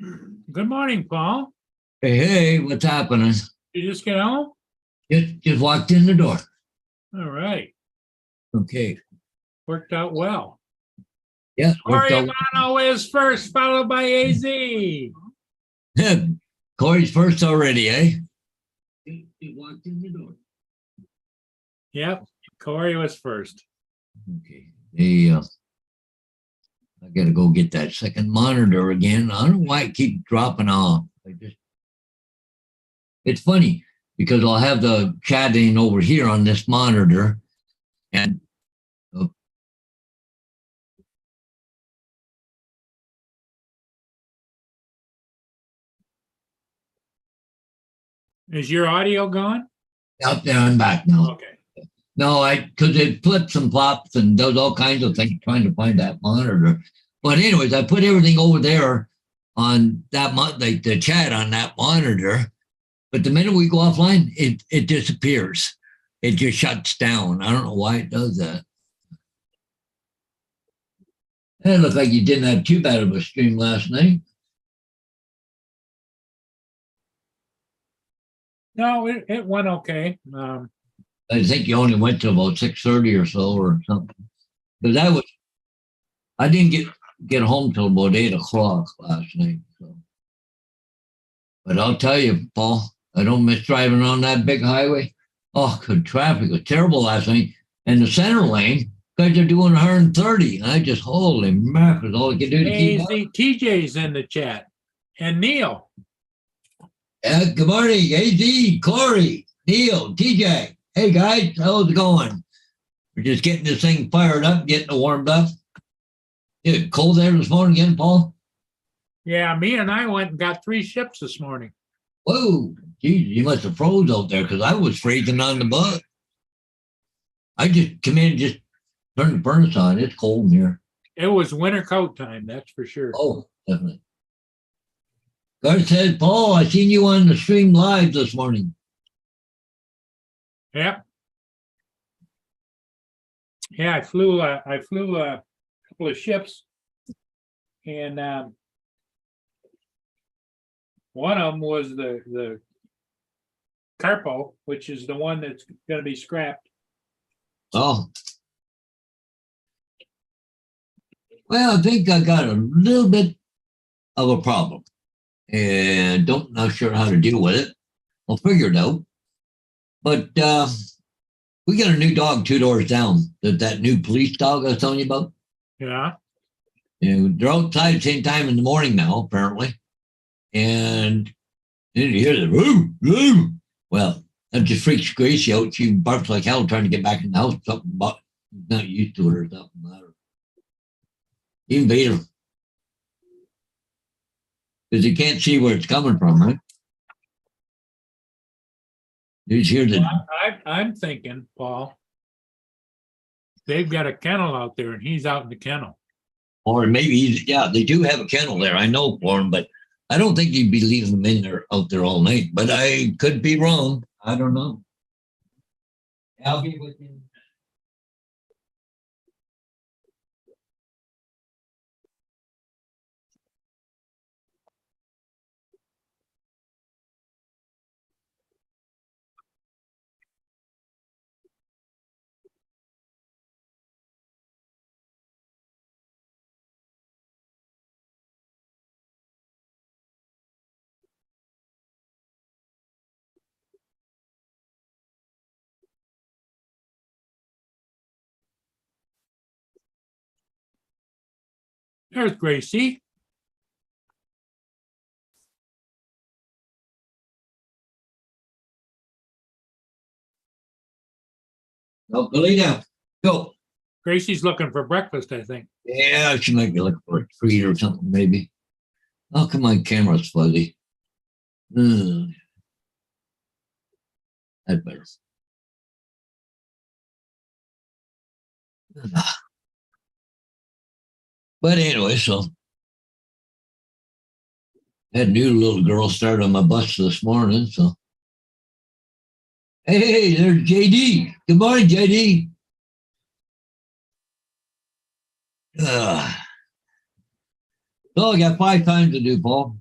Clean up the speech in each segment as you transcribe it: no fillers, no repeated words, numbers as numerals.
Good morning, Paul. Hey, what's happening? You just get home? Just walked in the door. All right. Okay. Worked out well. Yeah, worked Corey out. Amano is first, followed by AZ. Corey's first already, eh? Just walked in the door. Yep. Corey was first. Okay. Hey, I gotta go get that second monitor again. I don't know why it keeps dropping off. It's funny because I'll have the chatting over here on this monitor, and oh, Is your audio gone? out there I'm back now. Okay. No, because it flips and flops and does all kinds of things trying to find that monitor. But anyways, I put everything over there on that like the chat on that monitor. But the minute we go offline, it disappears. It just shuts down. I don't know why it does that. And it looked like you didn't have too bad of a stream last night. No, it went okay. I think you only went to about 6:30 or so or something. Because I didn't get home till about 8 o'clock last night. So. But I'll tell you, Paul, I don't miss driving on that big highway. Oh, good traffic was terrible last night. And the center lane, guys are doing 130. And I just, holy mackerel, all I can do to keep AZ, up. TJ's in the chat. And Neil. Good morning, AZ, Corey, Neil, TJ. Hey, guys, how's it going? We're just getting this thing fired up, getting it warmed up. It cold there this morning again, Paul? Yeah, me and I went and got 3 ships this morning. Whoa, geez, you must have froze out there because I was freezing on the bus. I just come in and just turned the furnace on. It's cold in here. It was winter coat time, that's for sure. Oh, definitely. Garth said, Paul, I seen you on the stream live this morning. Yep. Yeah, I flew a couple of ships, and one of them was the Carpo, which is the one that's going to be scrapped. Oh. Well, I think I got a little bit of a problem and not sure how to deal with it. I'll figure it out. But we got a new dog 2 doors down. That new police dog I was telling you about. Yeah. And they're outside at the same time in the morning now, apparently. And then you hear the woo, woo. Well, that just freaks Gracie out. She barks like hell trying to get back in the house. Something about not used to it or something. Even Vader. Because you can't see where it's coming from, right? You hear the. I'm thinking, Paul, they've got a kennel out there and he's out in the kennel. Or maybe they do have a kennel there. I know for him, but I don't think you'd be leaving them in there out there all night. But I could be wrong. I don't know. I'll be with you. There's Gracie. No, go lay down. Go. Gracie's looking for breakfast, I think. Yeah, she might be looking for a treat or something, maybe. Oh, come on, camera's fuzzy. That's better. But anyway, so I had a new little girl start on my bus this morning. So, hey, there's JD. Good morning, JD. So I got 5 times to do, Paul.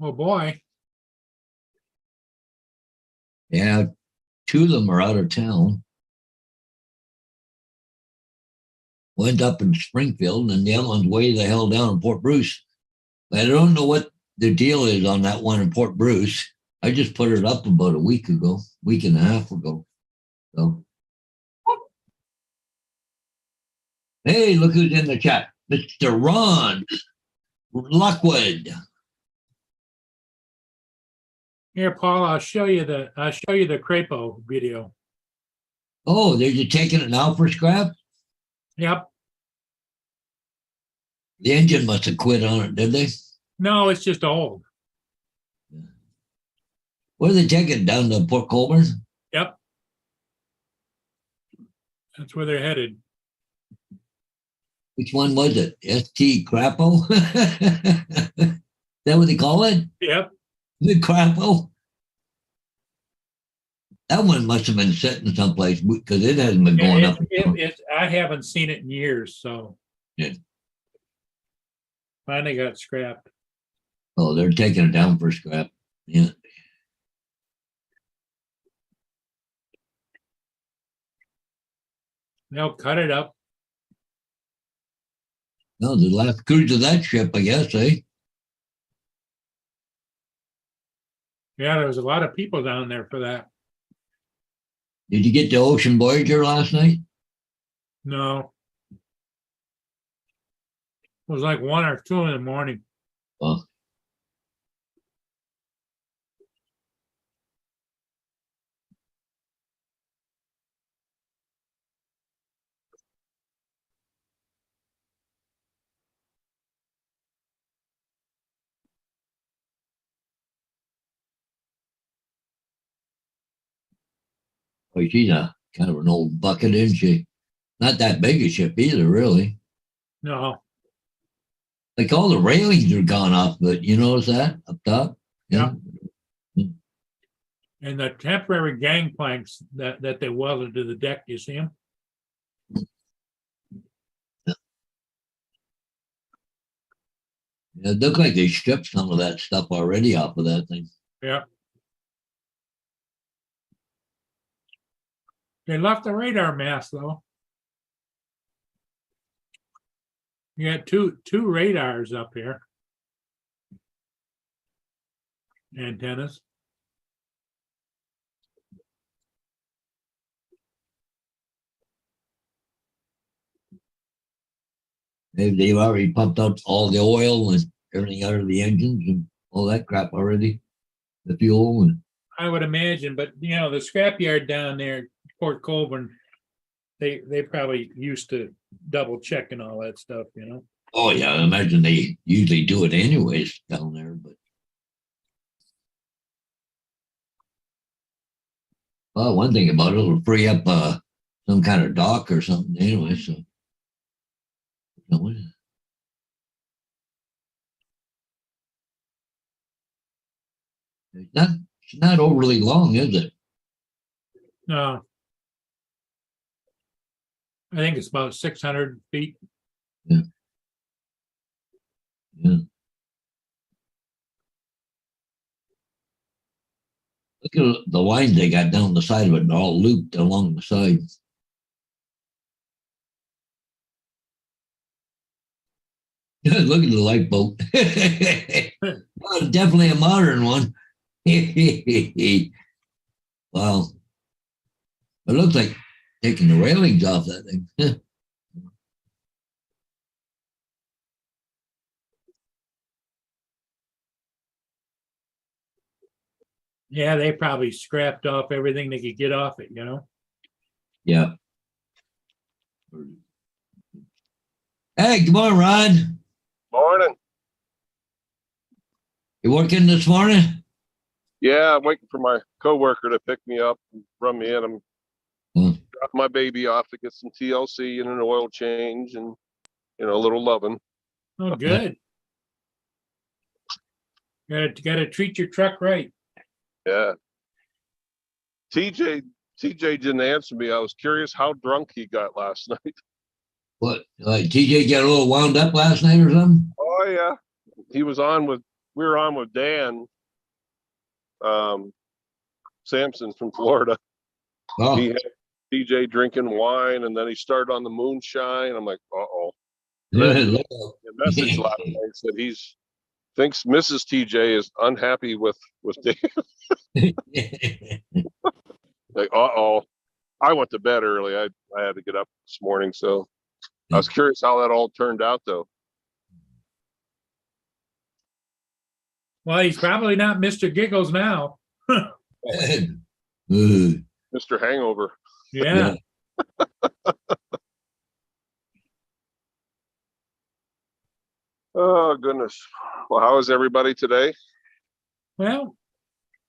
Oh, boy. Yeah, two of them are out of town. Went up in Springfield, and the other one's way the hell down in Port Bruce. I don't know what the deal is on that one in Port Bruce. I just put it up about a week and a half ago. So, hey, look who's in the chat, Mr. Ron Lockwood. Here, Paul, I'll show you the Crapo video. Oh, they're just taking it now for scrap? Yep. The engine must have quit on it, did they? No, it's just old. Where are they taking it? Down to Port Colborne? Yep. That's where they're headed. Which one was it? ST Crapo? Is that what they call it? Yep. The Crapo? That one must have been sitting someplace because it hasn't been going up. I haven't seen it in years, so. Yeah. Finally got scrapped. Oh, they're taking it down for scrap. Yeah. They'll cut it up. No, the last cruise of that ship, I guess, eh? Yeah, there was a lot of people down there for that. Did you get the Ocean Voyager last night? No. It was like 1 or 2 in the morning. Oh. Oh, she's a kind of an old bucket, isn't she? Not that big a ship either, really. No. Like all the railings are gone off, but you notice that up top? Yeah. And the temporary gangplanks that they welded to the deck, you see them? Yeah, it looked like they stripped some of that stuff already off of that thing. Yeah. They left the radar mast though. You got two radars up here. Antennas. They've already pumped out all the oil and everything out of the engines and all that crap already. The fuel and I would imagine, but the scrapyard down there, Port Colborne, they probably used to double checking all that stuff, oh yeah, I imagine they usually do it anyways down there, but well, one thing about it, it'll free up some kind of dock or something anyway, so it's not overly long, is it? No. I think it's about 600 feet. Yeah. Look at the lines they got down the side of it, and all looped along the side. Look at the lifeboat. Well, definitely a modern one. Wow. It looks like taking the railings off that thing. Yeah, they probably scrapped off everything they could get off it, Yeah. Hey, good morning, Ron. Morning. You working this morning? Yeah, I'm waiting for my coworker to pick me up and run me in. I'm dropping my baby off to get some TLC and an oil change and a little loving. Oh, good. Gotta treat your truck right. Yeah. TJ didn't answer me. I was curious how drunk he got last night. What? Like TJ got a little wound up last night or something? Oh yeah. He was on with we were on with Dan Sampson from Florida. Oh, He had DJ drinking wine, and then he started on the moonshine. I'm like, uh-oh. look The message last night said he's thinks Mrs. TJ is unhappy with Dave. out. Like, uh-oh. I went to bed early. I had to get up this morning, so I was curious how that all turned out, though. Well, he's probably not Mr. Giggles now. Ooh, Mr. Hangover. Yeah. Oh, goodness. Well, how is everybody today? Well,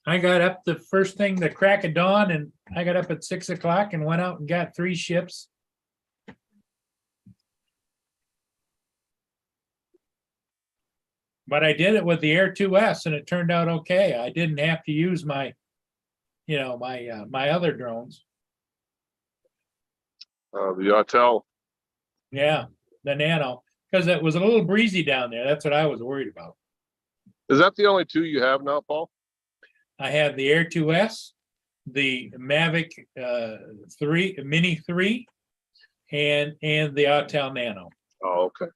I got up the first thing, the crack of dawn, and I got up at 6 o'clock and went out and got 3 ships. But I did it with the Air 2S and it turned out okay. I didn't have to use my, my other drones. The Autel. Yeah, the Nano, because it was a little breezy down there. That's what I was worried about. Is that the only 2 you have now, Paul? I have the Air 2S, the Mavic 3 Mini 3, and the Autel Nano. Oh, okay.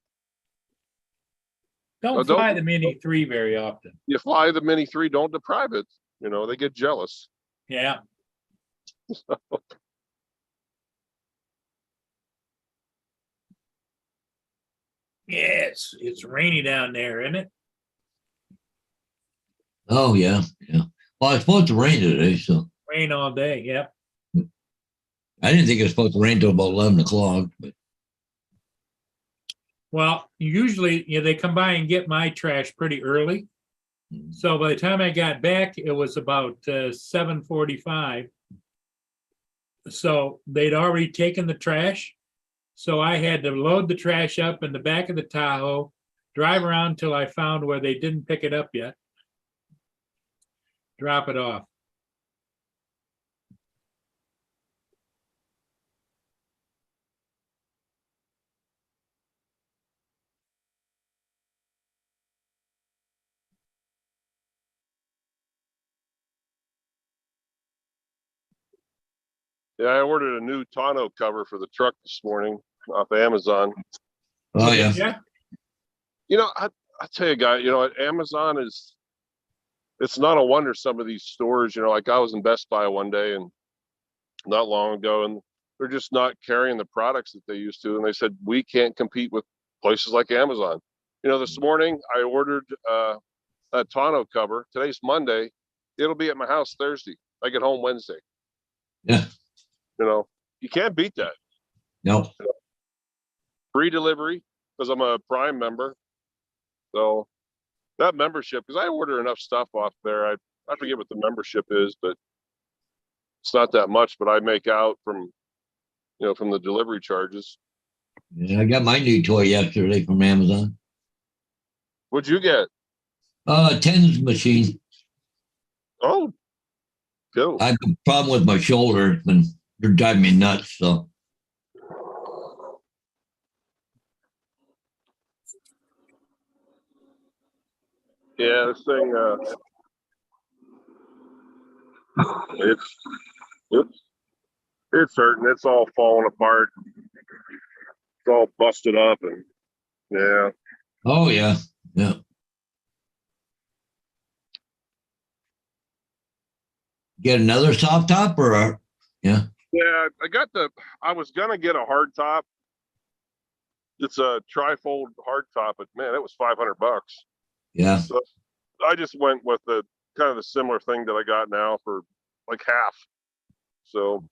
Don't don't- fly the Mini 3 very often. You fly the Mini 3, don't deprive it. You know, they get jealous. Yeah. Yes, it's rainy down there, isn't it? oh yeah, yeah. Well, it's supposed to rain today, so Rain all day. Yep. I didn't think it was supposed to rain till about 11 o'clock. But Well, usually, they come by and get my trash pretty early. So by the time I got back, it was about 7:45. So they'd already taken the trash. So I had to load the trash up in the back of the Tahoe, drive around till I found where they didn't pick it up yet, drop it off. Yeah, I ordered a new tonneau cover for the truck this morning off Amazon. oh yeah, Yeah. You know, I tell you, guy, Amazon it's not a wonder some of these stores, like I was in Best Buy one day and not long ago, and they're just not carrying the products that they used to. And they said, we can't compete with places like Amazon. This morning I ordered a tonneau cover. Today's Monday. It'll be at my house Thursday. I get home Wednesday. yeah. You can't beat that. No, Free delivery because I'm a Prime member. So that membership, because I order enough stuff off there. I forget what the membership is, but it's not that much. But I make out from the delivery charges. yeah, I got my new toy yesterday from Amazon. What'd you get? Tens machine. Oh, cool. I have a problem with my shoulder, and they're driving me nuts. So Yeah, this thing. It's hurting. It's all falling apart. It's all busted up, and yeah. oh yeah, yeah. Get another soft top or yeah. Yeah, I was gonna get a hard top. It's a trifold hard top, but man, it was $500. Yeah. So I just went with the kind of the similar thing that I got now for like half. So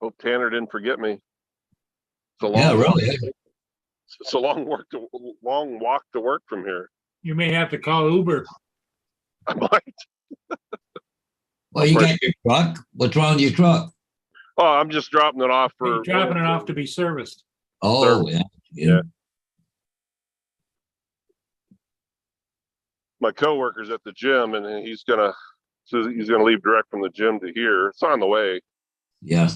hope Tanner didn't forget me. It's a long Yeah, walk. really. It's a long walk to work from here. You may have to call Uber. I might. Well, you got your truck. What's wrong with your truck? Oh, I'm just dropping it off for You're dropping it off to be serviced. Oh, yeah. Yeah. My coworker's at the gym, and he's gonna leave direct from the gym to here. It's on the way. Yeah.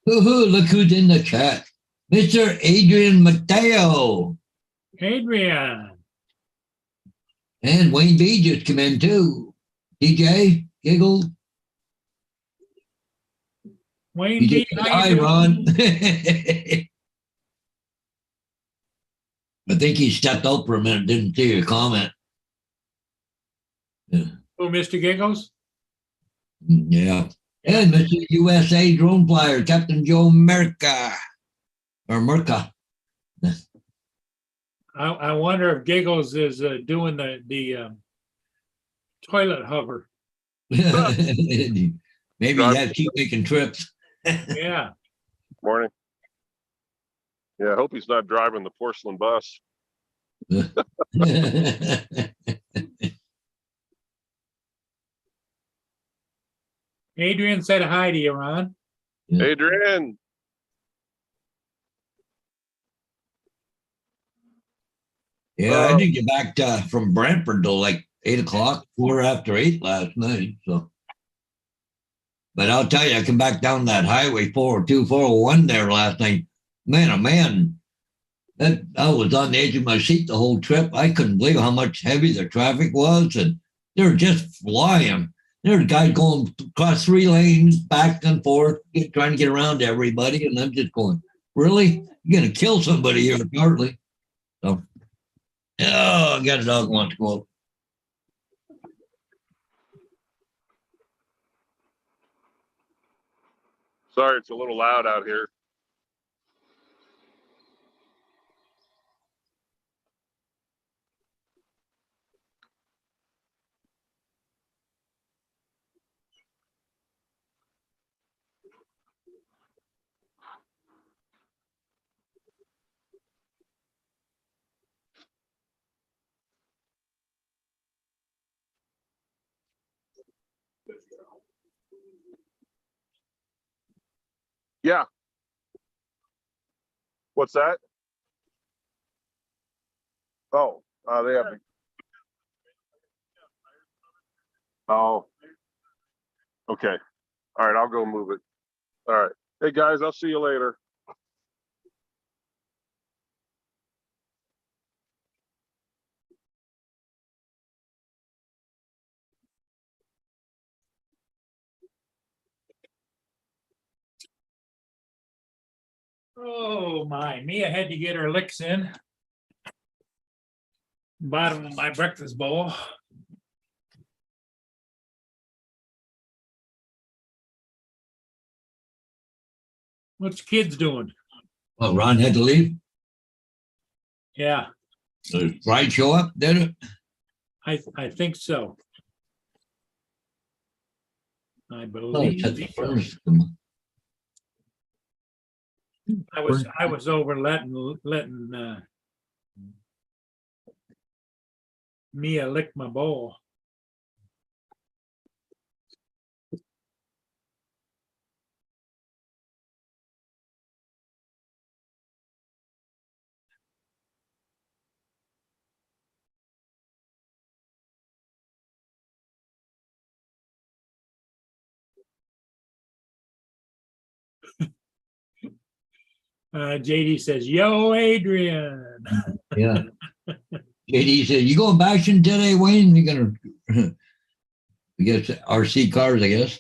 Look who's in the chat. Mr. Adrian Mateo. Adrian, And Wayne B just come in too. DJ, Giggle. Wayne You B. just said how you hi, doing? Ron. I think he stepped out for a minute, didn't see your comment. Yeah. Oh, Mr. Giggles? Yeah. And Mr. USA drone flyer, Captain Joe Merca. Or Merca. I wonder if Giggles is doing the toilet hover. Maybe he has keep making trips. Yeah. Morning. Yeah, I hope he's not driving the porcelain bus. Adrian said hi to you, Ron. Yeah. Adrian, Yeah, I didn't get back from Brantford till like 8 o'clock, 4 after 8 last night. So, but I'll tell you, I come back down that highway 402, 401 there last night. Man, oh man, that I was on the edge of my seat the whole trip. I couldn't believe how much heavy the traffic was, and they were just flying. There's guys going across 3 lanes, back and forth, trying to get around everybody, and I'm just going, really? You're gonna kill somebody here shortly. So. Oh, I got a dog wants to go up. sorry, it's a little loud out here. Yeah. What's that? Oh, they have. Oh. Okay. All right, I'll go move it. All right. Hey guys, I'll see you later. Oh my, Mia had to get her licks in. Bottom of my breakfast bowl. What's the kids doing? Well, Ron had to leave. Yeah, Did Bride show up? Did it? I think so. I Oh, believe shut the so. furnace. Come on. I was over letting Mia lick my bowl. JD says, "Yo, Adrian." Yeah. JD said, "You going bashing today, Wayne? You gonna?" I guess RC cars. I guess.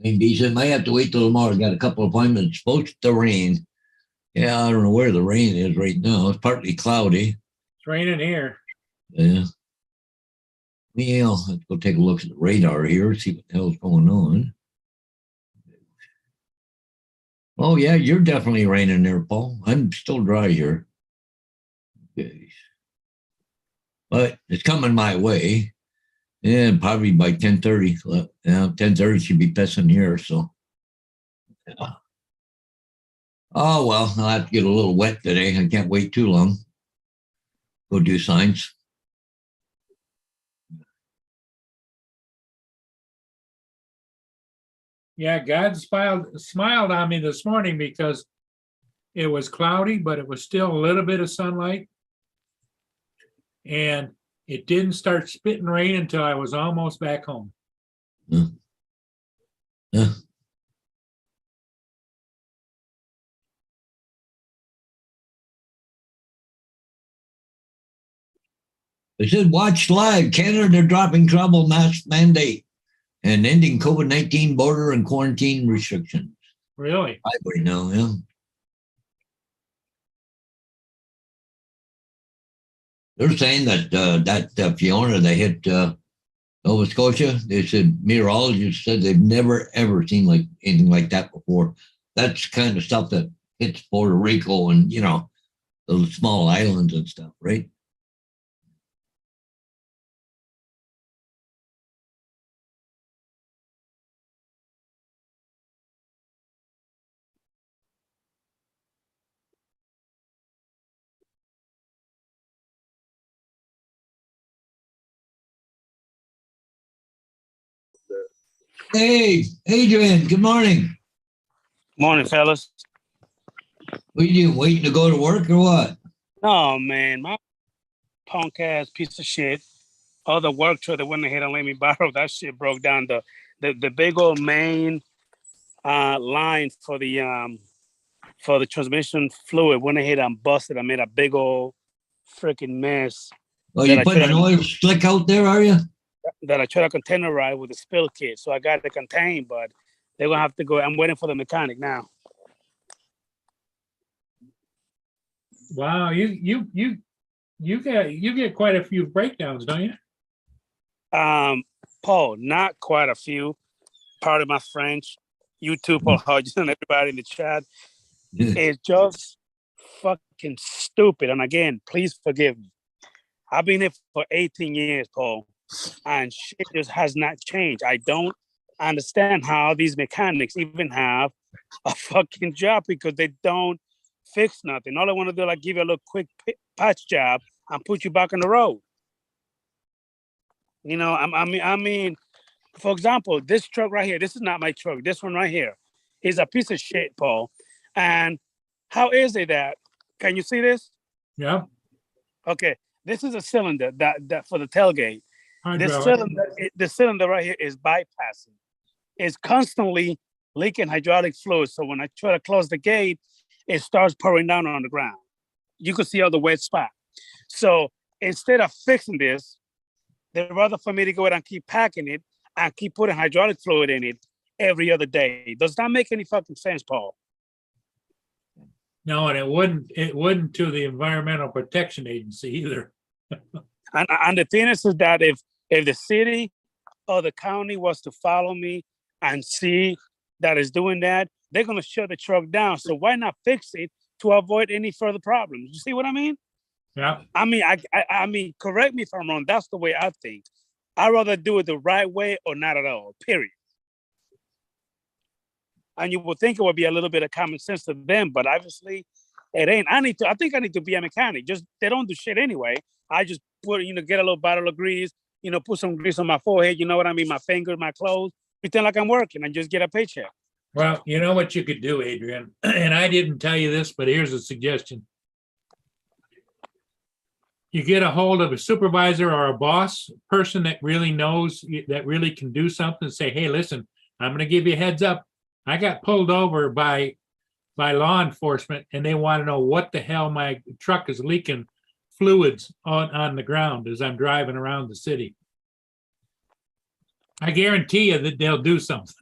Maybe he said, "Might have to wait till tomorrow. Got a couple of appointments. It's supposed to rain." Yeah, I don't know where the rain is right now. It's partly cloudy. It's raining here. Yeah. Yeah, let's go take a look at the radar here, see what the hell's going on. Oh, yeah, you're definitely raining there, Paul. I'm still dry here. Okay. But it's coming my way. Yeah, probably by 10:30. Yeah, 10:30 should be pissing here, so Oh, well, I'll have to get a little wet today. I can't wait too long. Go do signs. Yeah, God smiled on me this morning because it was cloudy, but it was still a little bit of sunlight. And it didn't start spitting rain until I was almost back home. Yeah. Yeah. They said, watch live. Canada dropping travel mask mandate and ending COVID-19 border and quarantine restrictions. Really? I already know, yeah. They're saying that Fiona that hit Nova Scotia, they said meteorologists said they've never ever seen like anything like that before. That's kind of stuff that hits Puerto Rico and those small islands and stuff, right? Hey, Adrian, good morning. Morning, fellas. What you waiting to go to work or what? No, man, my punk ass piece of shit. All the work truck that went ahead and let me borrow that shit broke down. The big old main line for the transmission fluid went ahead and busted. I made a big old freaking mess Oh, That you I putting tried an to- oil slick out there, are you? that I tried to containerize with the spill kit. So I got it contained, but they're gonna have to go. I'm waiting for the mechanic now. Wow, you get quite a few breakdowns, don't you? Paul, not quite a few. Part of my French. YouTube apologies and everybody in the chat. It's just fucking stupid. And again, please forgive me. I've been here for 18 years, Paul, and shit just has not changed. I don't understand how these mechanics even have a fucking job because they don't fix nothing. All I want to do is like give you a little quick patch job and put you back on the road. I mean, for example, this truck right here, this is not my truck. This one right here is a piece of shit, Paul. And how is it that, can you see this? Yeah. Okay, this is a cylinder that for the tailgate. This Hydraulic. the cylinder right here is bypassing. It's constantly leaking hydraulic fluid. So when I try to close the gate, it starts pouring down on the ground. You can see all the wet spot. So instead of fixing this, they'd rather for me to go ahead and keep packing it and keep putting hydraulic fluid in it every other day. Does that make any fucking sense, Paul? No, and it wouldn't to the Environmental Protection Agency either. And the thing is that if the city or the county was to follow me and see that it's doing that, they're gonna shut the truck down. So why not fix it to avoid any further problems? You see what I mean? Yeah. I mean, correct me if I'm wrong. That's the way I think. I'd rather do it the right way or not at all, period. And you would think it would be a little bit of common sense to them, but obviously it ain't. I think I need to be a mechanic. Just they don't do shit anyway. I just put, get a little bottle of grease, put some grease on my forehead, you know what I mean, my fingers, my clothes, pretend like I'm working and just get a paycheck. Well, you know what you could do, Adrian, and I didn't tell you this, but here's a suggestion. You get a hold of a supervisor or a boss person that really knows, that really can do something, and say, hey, listen, I'm going to give you a heads up. I got pulled over by law enforcement and they want to know what the hell my truck is leaking fluids on the ground as I'm driving around the city. I guarantee you that they'll do something.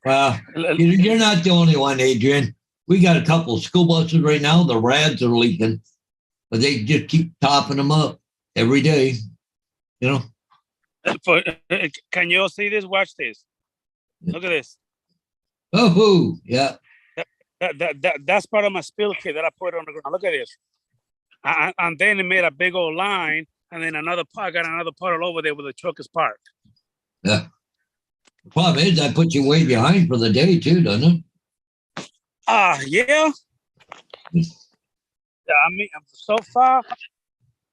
You're not the only one, Adrian. We got a couple of school buses right now. The rads are leaking, but they just keep topping them up every day. Can you all see this? Watch this. Look at this. Oh, yeah. That's part of my spill kit that I put on the ground. Look at this. And then it made a big old line, and then I got another puddle over there where the truck is parked. Yeah. The problem is that puts you way behind for the day too, doesn't it? Yeah. I mean, so far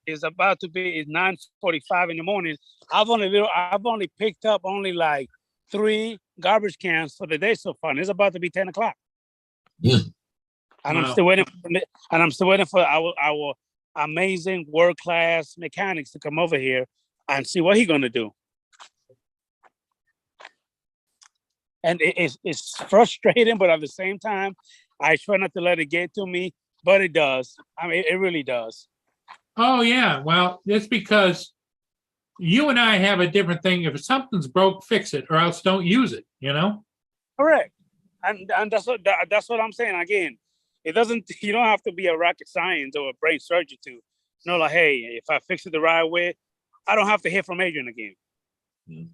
it's about to be it's 9:45 in the morning. I've only picked up only like 3 garbage cans for the day so far. And it's about to be 10 o'clock. Yeah. And Wow. I'm still waiting for our amazing world class mechanics to come over here and see what he's gonna do. And it's frustrating, but at the same time, I try not to let it get to me, but it does. I mean, it really does. Oh, yeah. Well, it's because you and I have a different thing. If something's broke, fix it or else don't use it, you know? Correct. And that's what I'm saying. Again, it doesn't you don't have to be a rocket science or a brain surgeon to know like, hey, if I fix it the right way, I don't have to hear from Adrian again. Yeah.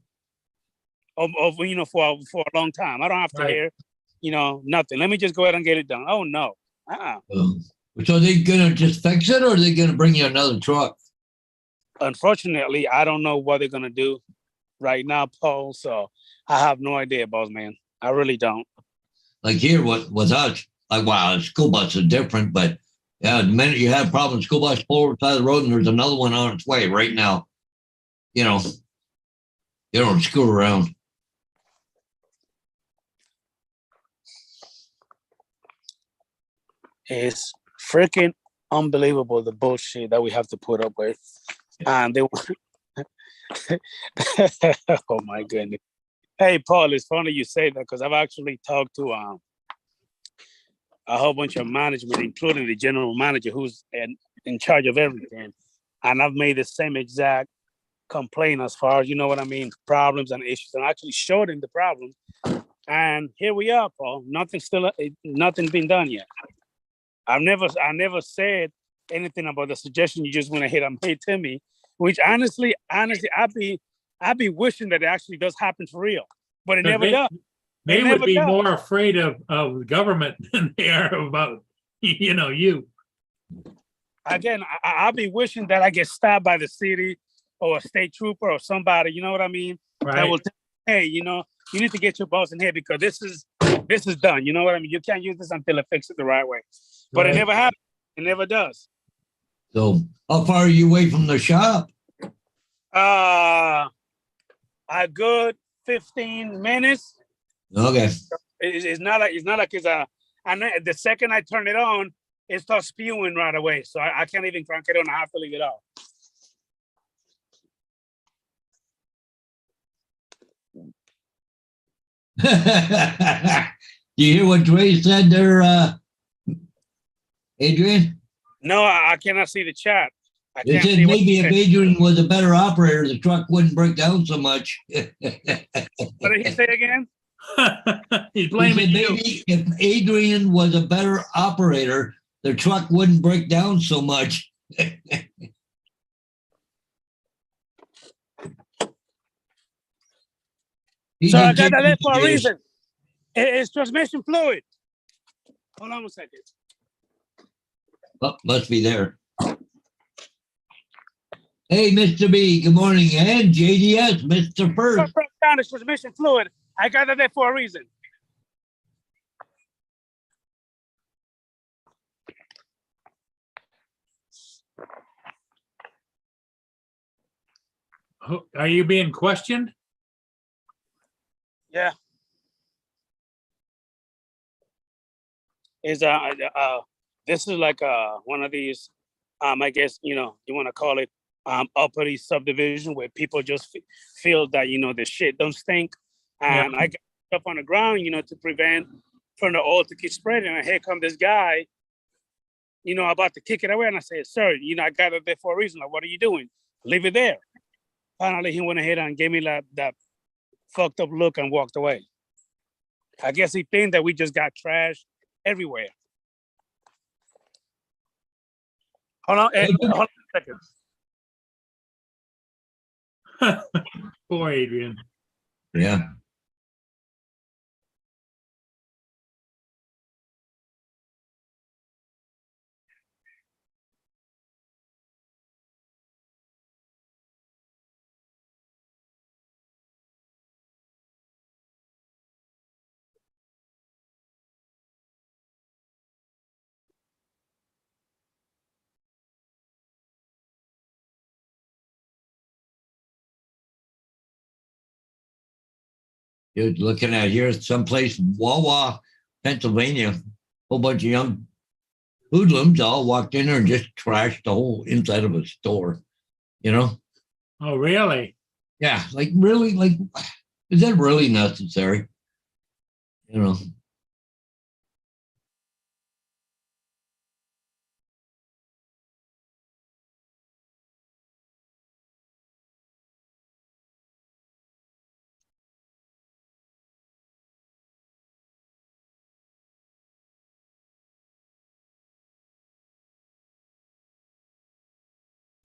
Or you know, for a long time. I don't have to Right. hear, you know, nothing. Let me just go ahead and get it done. Oh no. So they gonna just fix it, or are they gonna bring you another truck? Unfortunately, I don't know what they're gonna do right now, Paul. So I have no idea, boss man. I really don't. Like here, with us, like wow, the school bus is different, but yeah, the minute you have a problem, school bus pull over the side of the road, and there's another one on its way right now. You know, you don't screw around. It's freaking unbelievable the bullshit that we have to put up with. And they oh my goodness. Hey Paul, it's funny you say that because I've actually talked to a whole bunch of management, including the general manager who's in charge of everything. And I've made the same exact complaint as far as, you know what I mean, problems and issues. And I actually showed him the problem. And here we are, Paul. Nothing's been done yet. I never said anything about the suggestion you just went ahead and made to me, which honestly, I'd be wishing that it actually does happen for real, but it never does. They It would never be does. more afraid of the government than they are about, you. Again, I'll be wishing that I get stopped by the city or a state trooper or somebody, you know what I mean? That Right. will tell me, hey, you know, you need to get your boss in here because this is done. You know what I mean? You can't use this until it fixes it the right way. But Right. it never happens. It never does. So, how far are you away from the shop? A good 15 minutes. Okay. It's not like it's and the second I turn it on, it starts spewing right away. So I can't even crank it on. I have to leave it off. Do you hear what Dre said there, Adrian? No, I cannot see the chat. I They can't said see what maybe he if said. Adrian was a better operator, the truck wouldn't break down so much. What did he say again? He's He blaming said you. maybe if Adrian was a better operator, the truck wouldn't break down so much. He So I just got gave that me there for a suggestions. reason. It's transmission fluid. Hold on a second. Oh, must be there. Hey, Mr. B, good morning. And JDS, Mr. First. Broke down the transmission fluid. I got that there for a reason. Are you being questioned? Yeah. Is this is like one of these I guess you know you want to call it uppity subdivision where people just feel that you know the shit don't stink, and I got up on the ground, you know, to prevent from the oil to keep spreading. And here come this guy, you know, about to kick it away, and I said, "Sir, you know, I got it there for a reason. Like, what are you doing? Leave it there." Finally, he went ahead and gave me that fucked up look and walked away. I guess he think that we just got trash everywhere. Hold on, hold on a second. Poor Adrian. Yeah. You're looking at here, someplace, Wawa, Pennsylvania, whole bunch of young hoodlums all walked in there and just trashed the whole inside of a store, you know? Oh, really? Yeah, like really, like, is that really necessary? You know?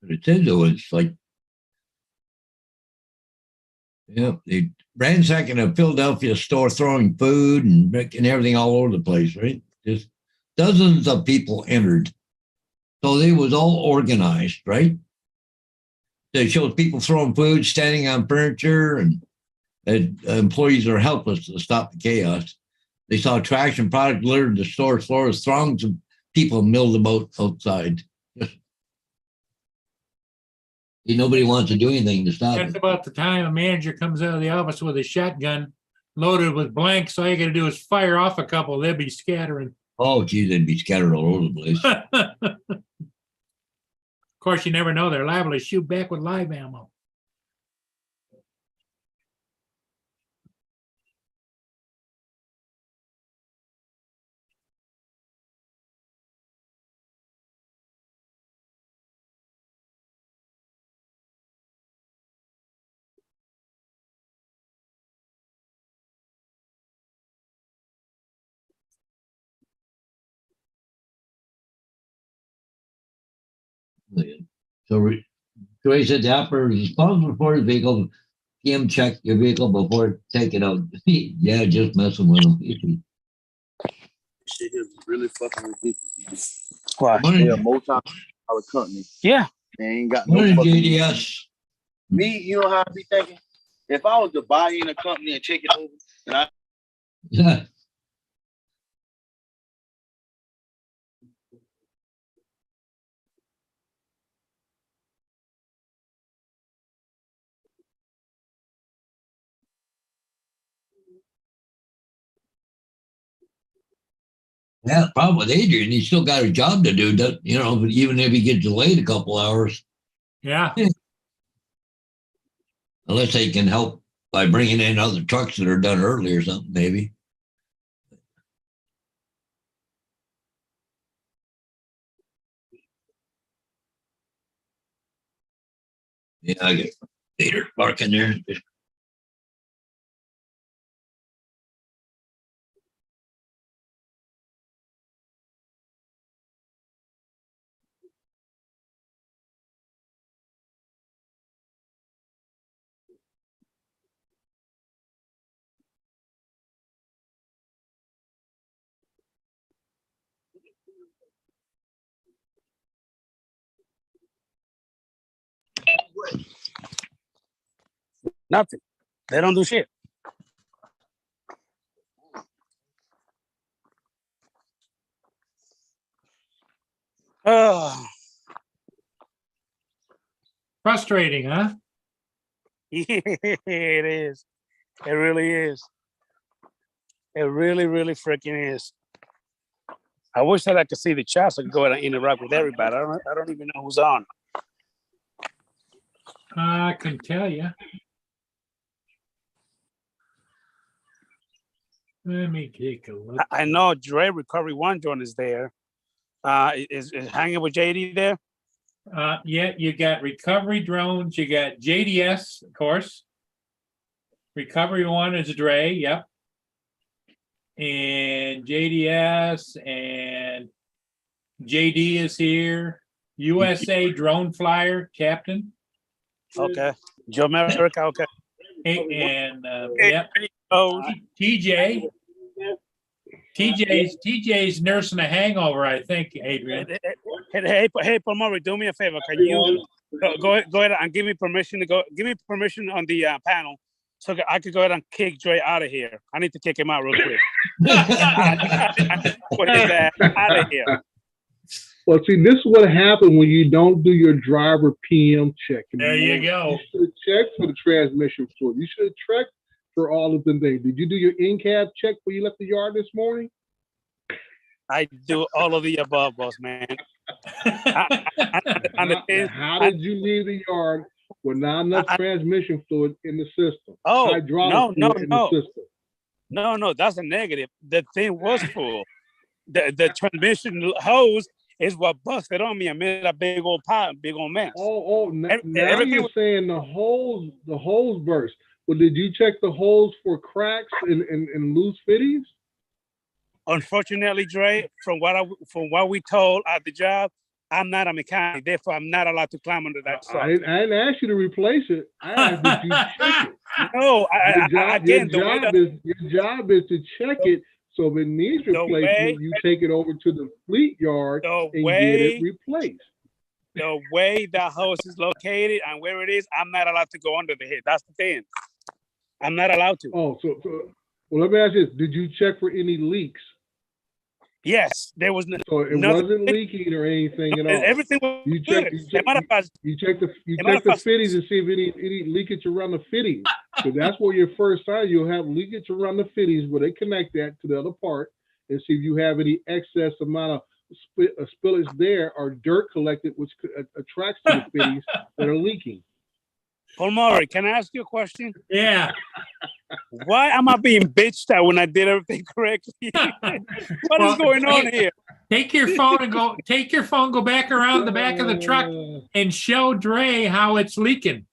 But it says it was like, yeah, they ransacking a Philadelphia store, throwing food and everything all over the place, right? Just dozens of people entered. So they was all organized, right? They showed people throwing food, standing on furniture, and employees are helpless to stop the chaos. They saw trash and product littered the store floors, throngs of people milled about outside. Nobody wants to do anything to stop That's it. about the time a manager comes out of the office with a shotgun loaded with blanks. All you gotta do is fire off a couple, they'll be scattering. Oh, geez, they'd be scattered all over the place. Of course, you never know. They're liable to shoot back with live ammo. So Ray said the operator is responsible for his vehicle. PM check your vehicle before take it out. Yeah, just messing with them. Shit here is really fucking ridiculous. Why? Morning, They're a multi-dollar company. Yeah. They ain't got no morning, fucking. JDS. Me, you know how I be thinking? If I was to buy in a company and take it over, and I Yeah. Yeah, the problem with Adrian, he's still got a job to do, you know, but even if he gets delayed a couple hours, Yeah, unless they can help by bringing in other trucks that are done early or something, maybe. Yeah, I get Peter barking there. Nothing. They don't do shit. Oh, frustrating, huh? it is. It really is. It really, really freaking is. I wish that I could see the chat so I could go ahead and interact with everybody. I don't even know who's on. I can tell you. Let me take a look. I know Dre Recovery One Joint is there. Is hanging with JD there? Yeah, you got recovery drones, you got JDS, of course. Recovery One is Dre, yep. And JDS and JD is here. USA Drone Flyer Captain. Okay. Joe America, okay. And yep. Oh, TJ. TJ's nursing a hangover, I think, Adrian. hey, Palmore, do me a favor. Can you go ahead and give me permission to go? Give me permission on the panel so I could go ahead and kick Dre out of here. I need to kick him out real quick. Put his ass out of here. Well, see, this is what happened when you don't do your driver PM check. There you go. You should have checked for the transmission fluid. You should have for all of the things. Did you do your in-cab check before you left the yard this morning? I do all of the above, boss man. And the thing, How did you leave the yard with not enough transmission fluid in the system? Oh, Hydraulic no, fluid in the system. no, that's a negative. The thing was full. The transmission hose is what busted on me and made a big old pile, big old mess. Now Everything you're was- saying the hose burst. Well, did you check the holes for cracks and loose fittings? Unfortunately, Dre, from what we told at the job, I'm not a mechanic, therefore I'm not allowed to climb under that truck. I didn't ask you to replace it. I asked did you check it. No, Your job is to check it. So if it needs replacement, you take it over to the fleet yard and get it replaced. The way that hose is located and where it is, I'm not allowed to go under the hood. That's the thing. I'm not allowed to. Oh, well, let me ask you this. Did you check for any leaks? Yes, there was So it wasn't leaking or anything at all. Everything was You good. check the fittings to see if any leakage around the fittings. So that's where your first sign, you'll have leakage around the fittings where they connect that to the other part and see if you have any excess amount of spillage there or dirt collected, which attracts to the fittings that are leaking. Paul Murray, can I ask you a question? Yeah. Why am I being bitched at when I did everything correctly? What is going on here? Take your phone and go back around the back of the truck and show Dre how it's leaking.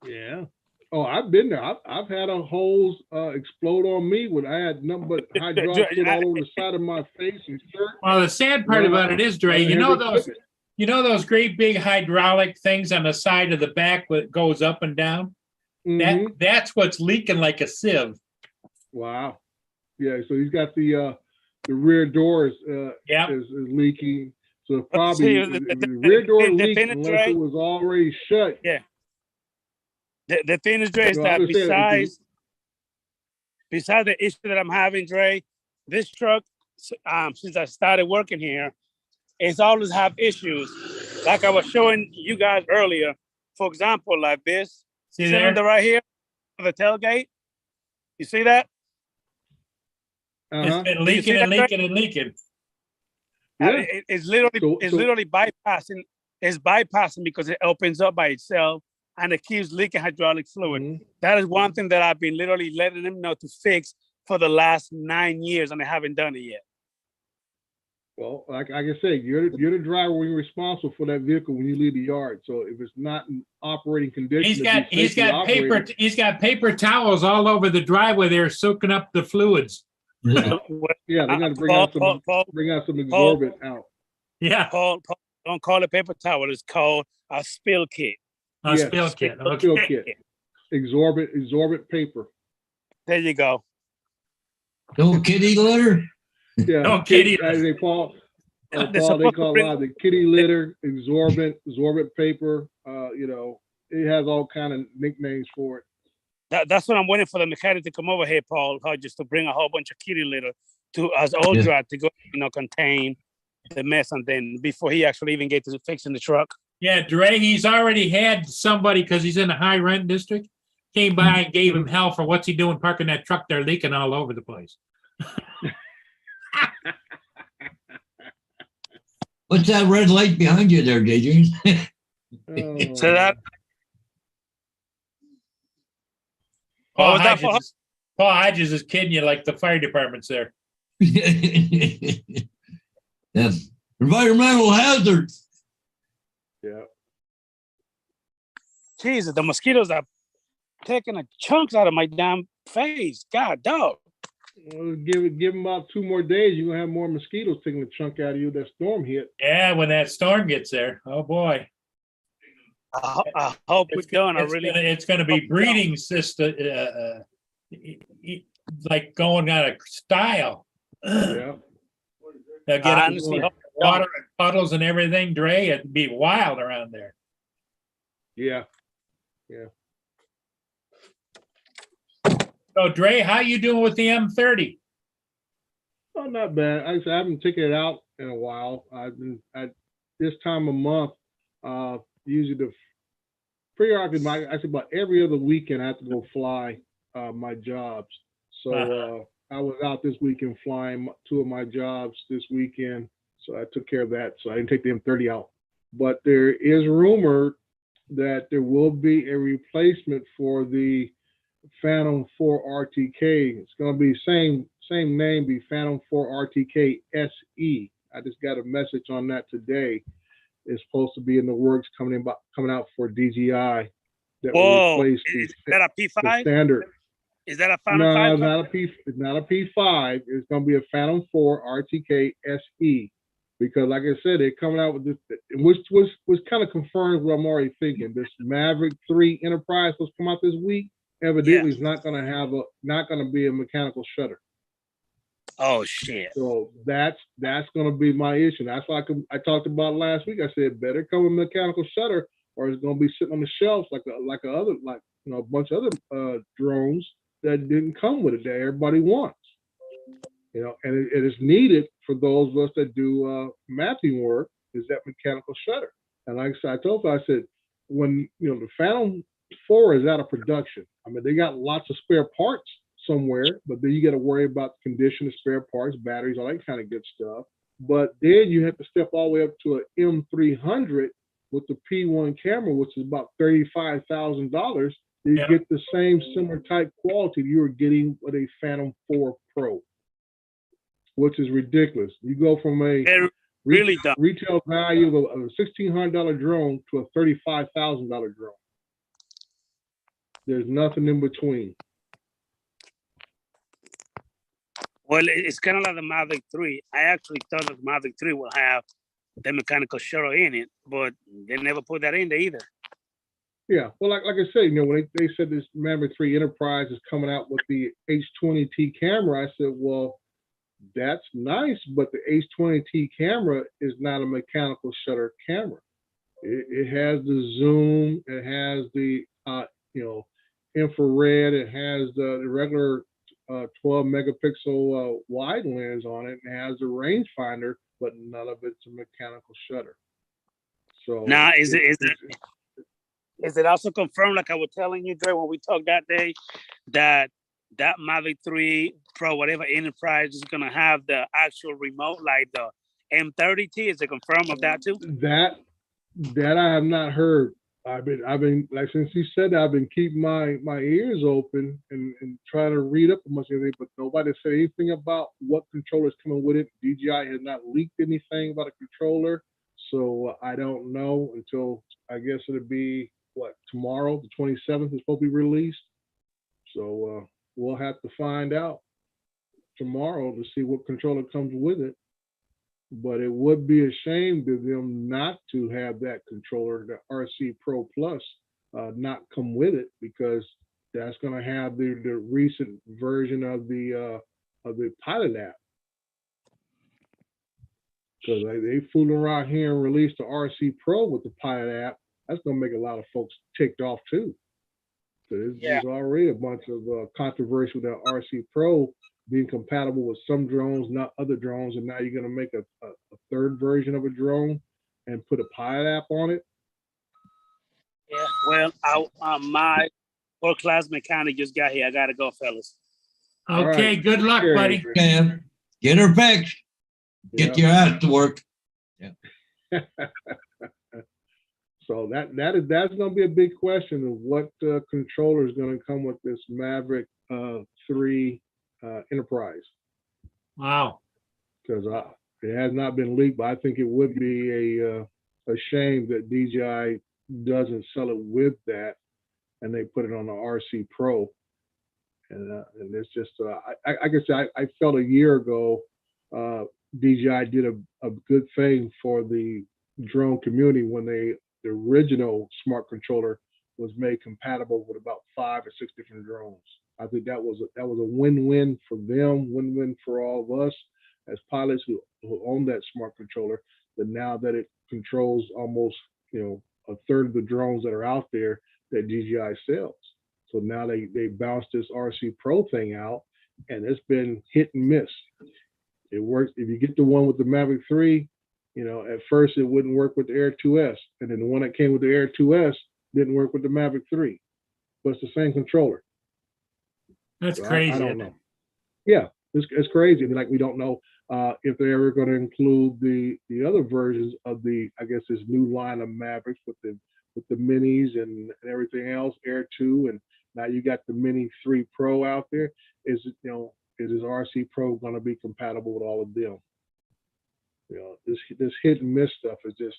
Yeah. Oh, I've been there. I've had a hose explode on me when I had nothing but hydraulic fluid all over the side of my face and shirt. Well, the sad part about it is, Dre, you know those great big hydraulic things on the side of the back that goes up and down? Mhm. That's what's leaking like a sieve. Wow. Yeah, so he's got the rear doors Yeah. is leaking. So probably the rear door leaked unless it was already shut. Yeah. The thing is, Dre, is No, that I understand. besides the issue that I'm having, Dre, this truck, since I started working here, it's always have issues. Like I was showing you guys earlier, for example, like this cylinder right here, the tailgate. You see that? It's been You leaking see and that, leaking and leaking. Yeah. It's literally bypassing. It's bypassing because it opens up by itself and it keeps leaking hydraulic fluid. Mhm. That is one thing that I've been literally letting them know to fix for the last 9 years, and I haven't done it yet. Well, like I say, you're the driver when you're responsible for that vehicle when you leave the yard. So if it's not in operating condition, He's got paper towels all over the driveway there soaking up the fluids. Yeah, they got to bring out some absorbent out. Yeah. Paul, don't call it paper towel. It's called a spill kit. A spill kit. A spill kit. Absorbent paper. There you go. No kitty litter? Yeah. No kitty. As they Paul, They're they supposed call to it out the kitty litter, absorbent paper. It has all kind of nicknames for it. That's what I'm waiting for the mechanic to come over here, Paul, just to bring a whole bunch of kitty litter to us all drive to go, contain the mess, and then before he actually even gets to fixing the truck. Yeah, Dre, he's already had somebody, because he's in a high rent district, came by and gave him hell for what's he doing parking that truck there leaking all over the place. What's that red light behind you there, DJ? Oh. So that Paul was that Hodges is kidding you like the fire department's there. Yeah. Environmental hazards. Yeah. Jesus, the mosquitoes are taking the chunks out of my damn face. God, dog. Well, give them about 2 more days. You're gonna have more mosquitoes taking a chunk out of you. That storm hit. Yeah, when that storm gets there. Oh boy. I hope we're done. It's going to be breeding system, like going out of style. Yeah. They'll get water and puddles and everything, Dre. It'd be wild around there. Yeah. So, Dre, how you doing with the M30? Oh, not bad. I haven't taken it out in a while. I've been at this time of month. Usually periodically, I say about every other weekend, I have to go fly my jobs. So I was out this weekend flying two of my jobs this weekend. So I took care of that. So I didn't take the M30 out. But there is rumor that there will be a replacement for the Phantom 4 RTK. It's going to be same name, be Phantom 4 RTK SE. I just got a message on that today. It's supposed to be in the works coming out for DJI. That will Whoa, replace is that a the P5? standard. Is that a Phantom No, 5? not a P5. It's going to be a Phantom 4 RTK SE. Because like I said, they're coming out with this, which was kind of confirmed what I'm already thinking. This Maverick 3 Enterprise was come out this week. Evidently, it's not going to be a mechanical shutter. Oh shit. So that's going to be my issue. That's why I talked about last week. I said better come with mechanical shutter, or it's going to be sitting on the shelves like a bunch of other drones that didn't come with it that everybody wants. And it is needed for those of us that do mapping work, is that mechanical shutter. And like I said, I told you, I said, when the Phantom 4 is out of production, I mean, they got lots of spare parts somewhere, but then you got to worry about the condition of spare parts, batteries, all that kind of good stuff. But then you have to step all the way up to an M300 with the P1 camera, which is about $35,000. You get the same similar type quality you were getting with a Phantom 4 Pro, which is ridiculous. You go from a really dumb retail value of a $1,600 drone to a $35,000 drone. There's nothing in between. Well, it's kind of like the Mavic 3. I actually thought the Mavic 3 will have the mechanical shutter in it, but they never put that in there either. Yeah, well, like I said, when they said this Mavic 3 Enterprise is coming out with the H20T camera, I said, well, that's nice, but the H20T camera is not a mechanical shutter camera. It has the zoom, it has the infrared, it has the regular 12 megapixel wide lens on it, and it has the rangefinder, but none of it's a mechanical shutter. So now, is it also confirmed, like I was telling you, Dre, when we talked that day, that Mavic 3 Pro, whatever Enterprise, is gonna have the actual remote, like the M30T? Is it confirmed of that too? That I have not heard. I've been like, since he said that, I've been keeping my ears open and trying to read up as much as anything, but nobody said anything about what controller is coming with it. DJI has not leaked anything about a controller, so I don't know until, I guess it'll be tomorrow, the 27th is supposed to be released. So we'll have to find out tomorrow to see what controller comes with it. But it would be a shame to them not to have that controller, the RC Pro Plus, not come with it, because that's going to have the recent version of the Pilot app. Because they fooling around here and released the RC Pro with the Pilot app. That's going to make a lot of folks ticked off too. So there's already a bunch of controversy with that RC Pro being compatible with some drones, not other drones, and now you're going to make a third version of a drone and put a Pilot app on it. Yeah. Well, my world-class mechanic just got here. I gotta go, fellas. Okay, right. good luck, Sure, buddy. Okay, get her fixed. Get your ass to work. So that's going to be a big question of what controller is going to come with this Maverick 3 Enterprise. Wow. Because it has not been leaked, but I think it would be a shame that DJI doesn't sell it with that, and they put it on the RC Pro. And it's just, I guess I felt a year ago, DJI did a good thing for the drone community when the original smart controller was made compatible with about 5 or 6 different drones. I think that was a win-win for them, win-win for all of us as pilots who own that smart controller. But now that it controls almost a third of the drones that are out there that DJI sells, so now they bounced this RC Pro thing out, and it's been hit and miss. It works if you get the one with the Mavic 3. At first it wouldn't work with the Air 2S, and then the one that came with the Air 2S didn't work with the Mavic 3. But it's the same controller. That's So I crazy. don't know. Yeah, it's crazy. I mean, like we don't know if they're ever going to include the other versions of I guess this new line of Mavericks with the minis and everything else, Air 2, and now you got the Mini 3 Pro out there. Is RC Pro going to be compatible with all of them? This hit and miss stuff is just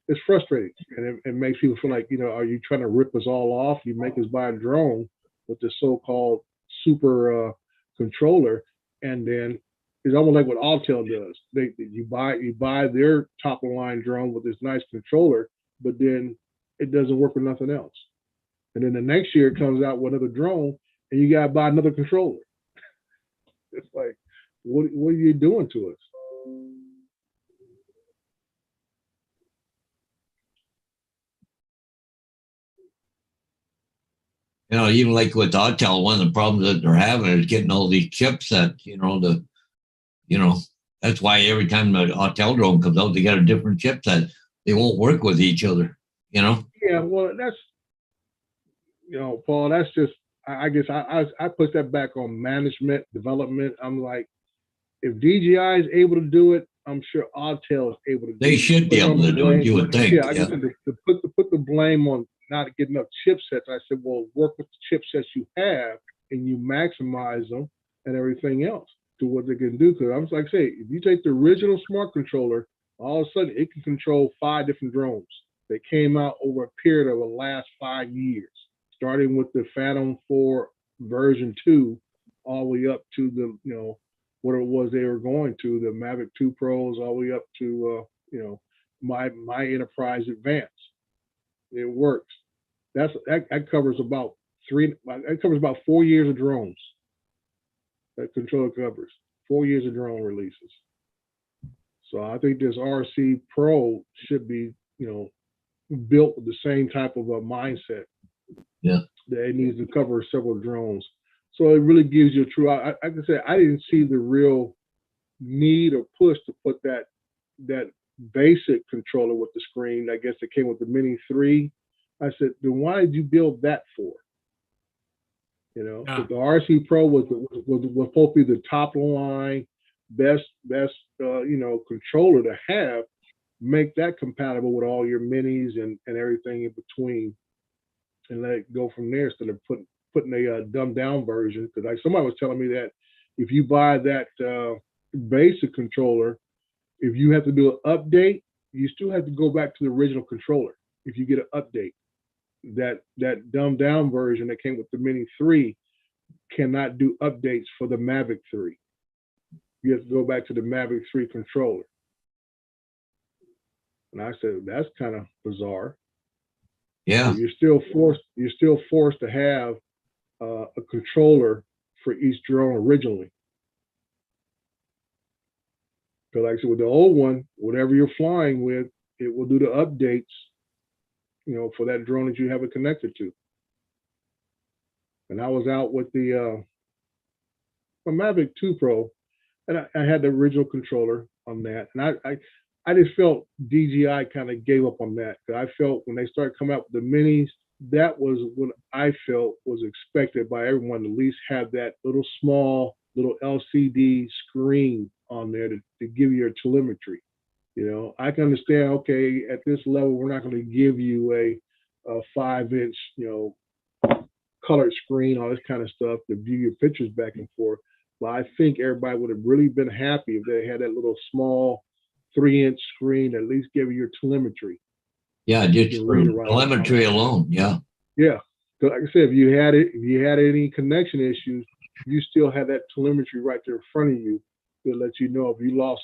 it's frustrating, and it makes people feel like, are you trying to rip us all off? You make us buy a drone with the so-called super controller, and then it's almost like what Autel does. You buy their top of the line drone with this nice controller, but then it doesn't work with nothing else. And then the next year it comes out with another drone, and you gotta buy another controller. It's like, what are you doing to us? Even like with Autel, one of the problems that they're having is getting all these chipsets, that's why every time the Autel drone comes out, they got a different chipset. They won't work with each other, Yeah, well, that's, Paul, that's just, I guess I put that back on management, development. I'm like, if DJI is able to do it, I'm sure Autel is able to do it. They should be able to do it, you would think. Yeah, I guess to put the blame on not getting enough chipsets, I said, well, work with the chipsets you have and you maximize them and everything else to what they can do. Because I was like, say, if you take the original smart controller, all of a sudden it can control 5 different drones that came out over a period of the last 5 years, starting with the Phantom 4 version 2, all the way up to the, what it was they were going to, the Mavic 2 Pros, all the way up to, my Enterprise Advance. It works. That covers about 4 years of drones. That controller covers 4 years of drone releases. So I think this RC Pro should be, built with the same type of a mindset. Yeah. That it needs to cover several drones. So it really gives you a true. I can say I didn't see the real need or push to put that basic controller with the screen. I guess it came with the Mini 3. I said, then why did you build that for? Yeah. The RC Pro was supposed to be the top of the line, best controller to have. Make that compatible with all your minis and everything in between, and let it go from there instead of putting a dumbed down version. Because like somebody was telling me that if you buy that basic controller, if you have to do an update, you still have to go back to the original controller. If you get an update, that dumbed down version that came with the Mini 3 cannot do updates for the Mavic 3. You have to go back to the Mavic 3 controller. And I said, that's kind of bizarre. Yeah. So you're still forced to have a controller for each drone originally. Because like I said, with the old one, whatever you're flying with, it will do the updates, for that drone that you have it connected to. And I was out with the Mavic 2 Pro, and I had the original controller on that. And I just felt DJI kind of gave up on that. I felt when they started coming out with the minis, that was what I felt was expected by everyone to at least have that little small little LCD screen on there to give you your telemetry. I can understand, okay, at this level, we're not going to give you a 5-inch, colored screen, all this kind of stuff to view your pictures back and forth. But I think everybody would have really been happy if they had that little small 3-inch screen that at least give you your telemetry. Yeah, just for telemetry alone. Yeah. Yeah. So like I said, if you had any connection issues, you still have that telemetry right there in front of you to let you know if you lost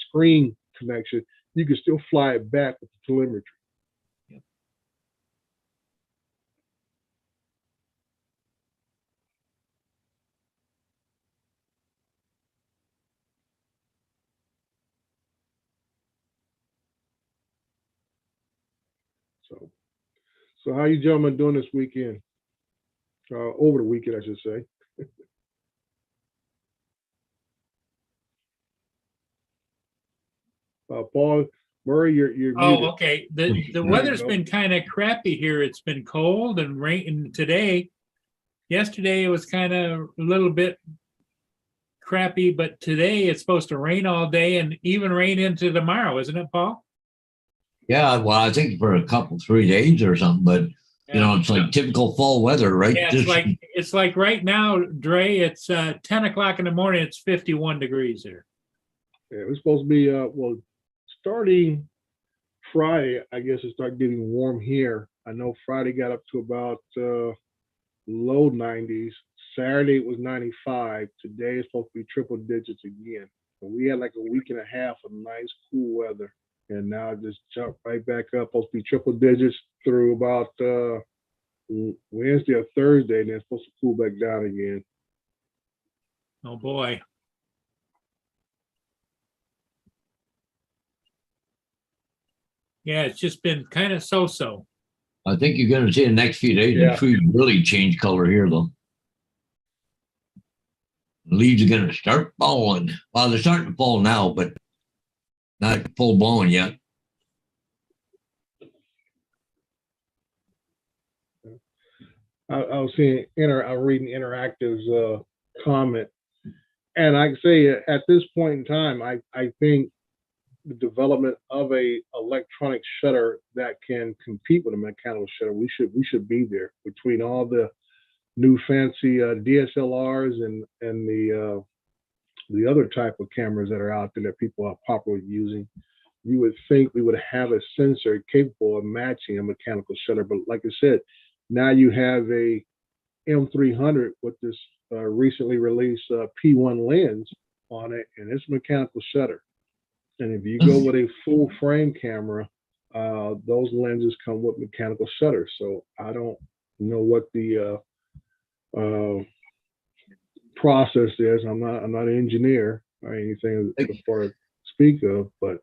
screen connection, you can still fly it back with the telemetry. Yep. So how you gentlemen doing this weekend? Over the weekend, I should say. Paul Murray, you're muted. Okay. The weather's been kind of crappy here. It's been cold and rain today. Yesterday it was kind of a little bit crappy, but today it's supposed to rain all day and even rain into tomorrow, isn't it, Paul? Yeah, well, I think for a couple, 3 days or something, but you know, it's like typical fall weather, right? Yeah, it's like right now, Dre, it's 10 o'clock in the morning, it's 51 degrees here. Yeah, it was supposed to be well, starting Friday, I guess it started getting warm here. I know Friday got up to about low 90s. Saturday it was 95. Today it's supposed to be triple digits again. So we had like a week and a half of nice cool weather, and now it just jumped right back up. Supposed to be triple digits through about Wednesday or Thursday, and then it's supposed to cool back down again. Oh, boy. Yeah, it's just been kind of so-so. I think you're going to see the next few days, Yeah. the trees really change color here, though. The leaves are going to start falling. Well, they're starting to fall now, but not full blown yet. I was seeing I'm reading Interactive's comment, and I say at this point in time, I think the development of a electronic shutter that can compete with a mechanical shutter, we should be there between all the new fancy DSLRs and the other type of cameras that are out there that people are popularly using. You would think we would have a sensor capable of matching a mechanical shutter, but like I said, now you have a M300 with this recently released P1 lens on it, and it's a mechanical shutter. And if you go with a full frame camera, those lenses come with mechanical shutters. So I don't know what the process is. I'm not an engineer or anything as far as speak of, but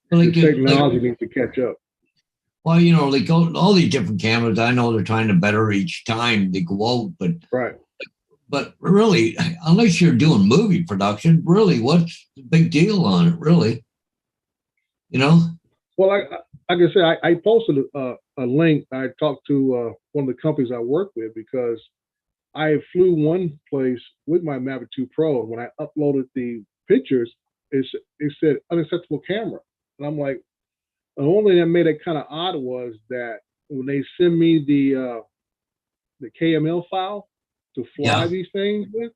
the technology needs to catch up. Well, you know, like all these different cameras, I know they're trying to better each time they go out, but right. But really, unless you're doing movie production, really, what's the big deal on it? Really, you know? Well, like I said, I posted a link. I talked to one of the companies I work with because I flew one place with my Mavic 2 Pro, and when I uploaded the pictures, it said unacceptable camera, and I'm like, the only thing that made it kind of odd was that when they send me the KML file to fly these things with,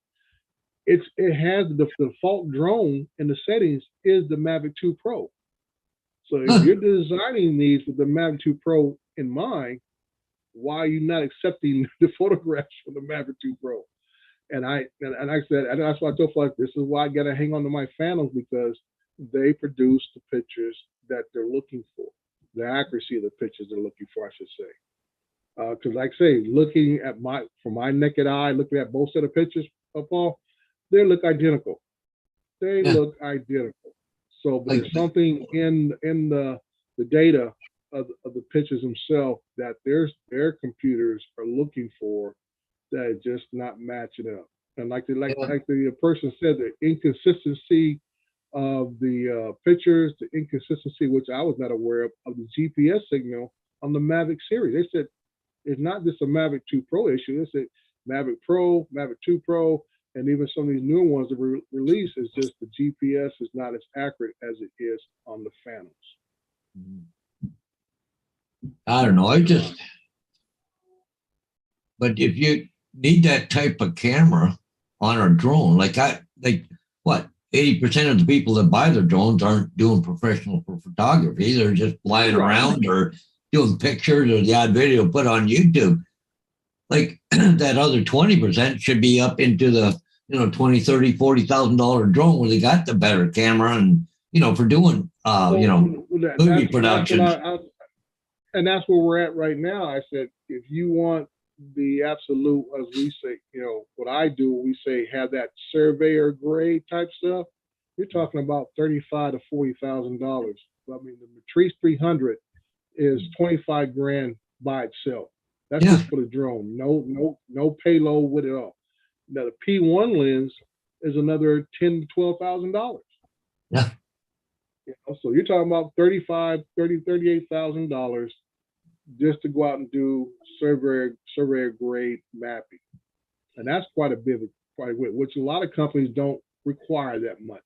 it has the default drone in the settings is the Mavic 2 Pro. So if you're designing these with the Mavic 2 Pro in mind, why are you not accepting the photographs from the Mavic 2 Pro? And I said, and that's why I told folks, this is why I got to hang on to my Phantoms, because they produce the pictures that they're looking for, the accuracy of the pictures they're looking for, I should say. Because like I say, looking at from my naked eye, looking at both set of pictures, Paul, they look identical. They look identical. So, but there's something in the data of the pictures themselves that their computers are looking for that is just not matching up. And like the person said, the inconsistency of the pictures, the inconsistency, which I was not aware of the GPS signal on the Mavic series. They said it's not just a Mavic 2 Pro issue. They said Mavic Pro, Mavic 2 Pro, and even some of these newer ones that were released is just the GPS is not as accurate as it is on the Phantoms. I don't know. But if you need that type of camera on a drone, like what? 80% of the people that buy their drones aren't doing professional photography. They're just flying around or doing pictures or the odd video put on YouTube. Like that other 20% should be up into the, $20,000, $30,000, $40,000 drone where they got the better camera and, for doing, movie productions. And that's where we're at right now. I said, if you want the absolute, as we say, what I do, we say have that surveyor grade type stuff, you're talking about $35,000 to $40,000. I mean, the Matrice 300 is 25 grand by itself. That's just for the drone. No payload with it all. Now the P1 lens is another $10,000 to $12,000. Yeah. So you're talking about $38,000 just to go out and do surveyor grade mapping. And that's quite a bit, which a lot of companies don't require that much.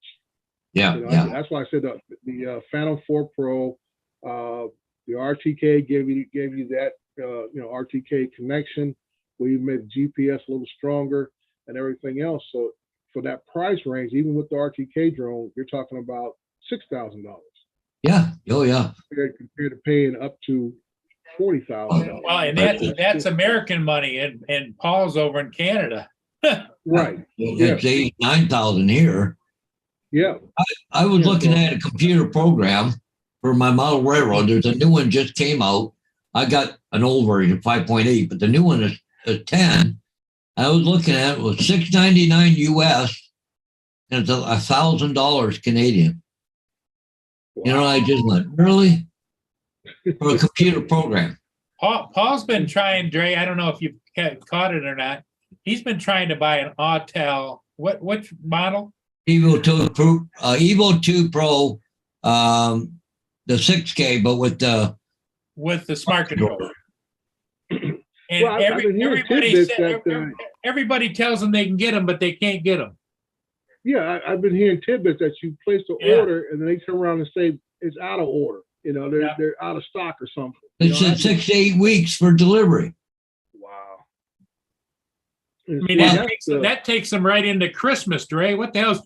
Yeah, You know, yeah. that's why I said the Phantom 4 Pro, the RTK gave you that, RTK connection. We made GPS a little stronger and everything else. So for that price range, even with the RTK drone, you're talking about $6,000 Yeah. Oh, yeah. compared to paying up to $40,000. Well, and that's American money, and Paul's over in Canada. Right. It's 9,000 here. Yeah. I was Yeah, looking bro. at a computer program for my model railroad. There's a new one just came out. I got an old version, 5.8, but the new one is 10. I was looking at it was $699 US, and it's $1,000 Canadian. You know, I just went, really? For a computer program. Paul's been trying, Dre. I don't know if you've caught it or not. He's been trying to buy an Autel. Which model? Evo 2 Pro, the 6K, but with the Smart controller. And Well, I've been hearing tidbits everybody tells them they can get them, but they can't get them. Yeah, I've been hearing tidbits that you place the order and then they turn around and say it's out of order. You know, they're out of stock or something. It's 6 to 8 weeks for delivery. Wow. I mean, that takes them right into Christmas, Dre. What the hell's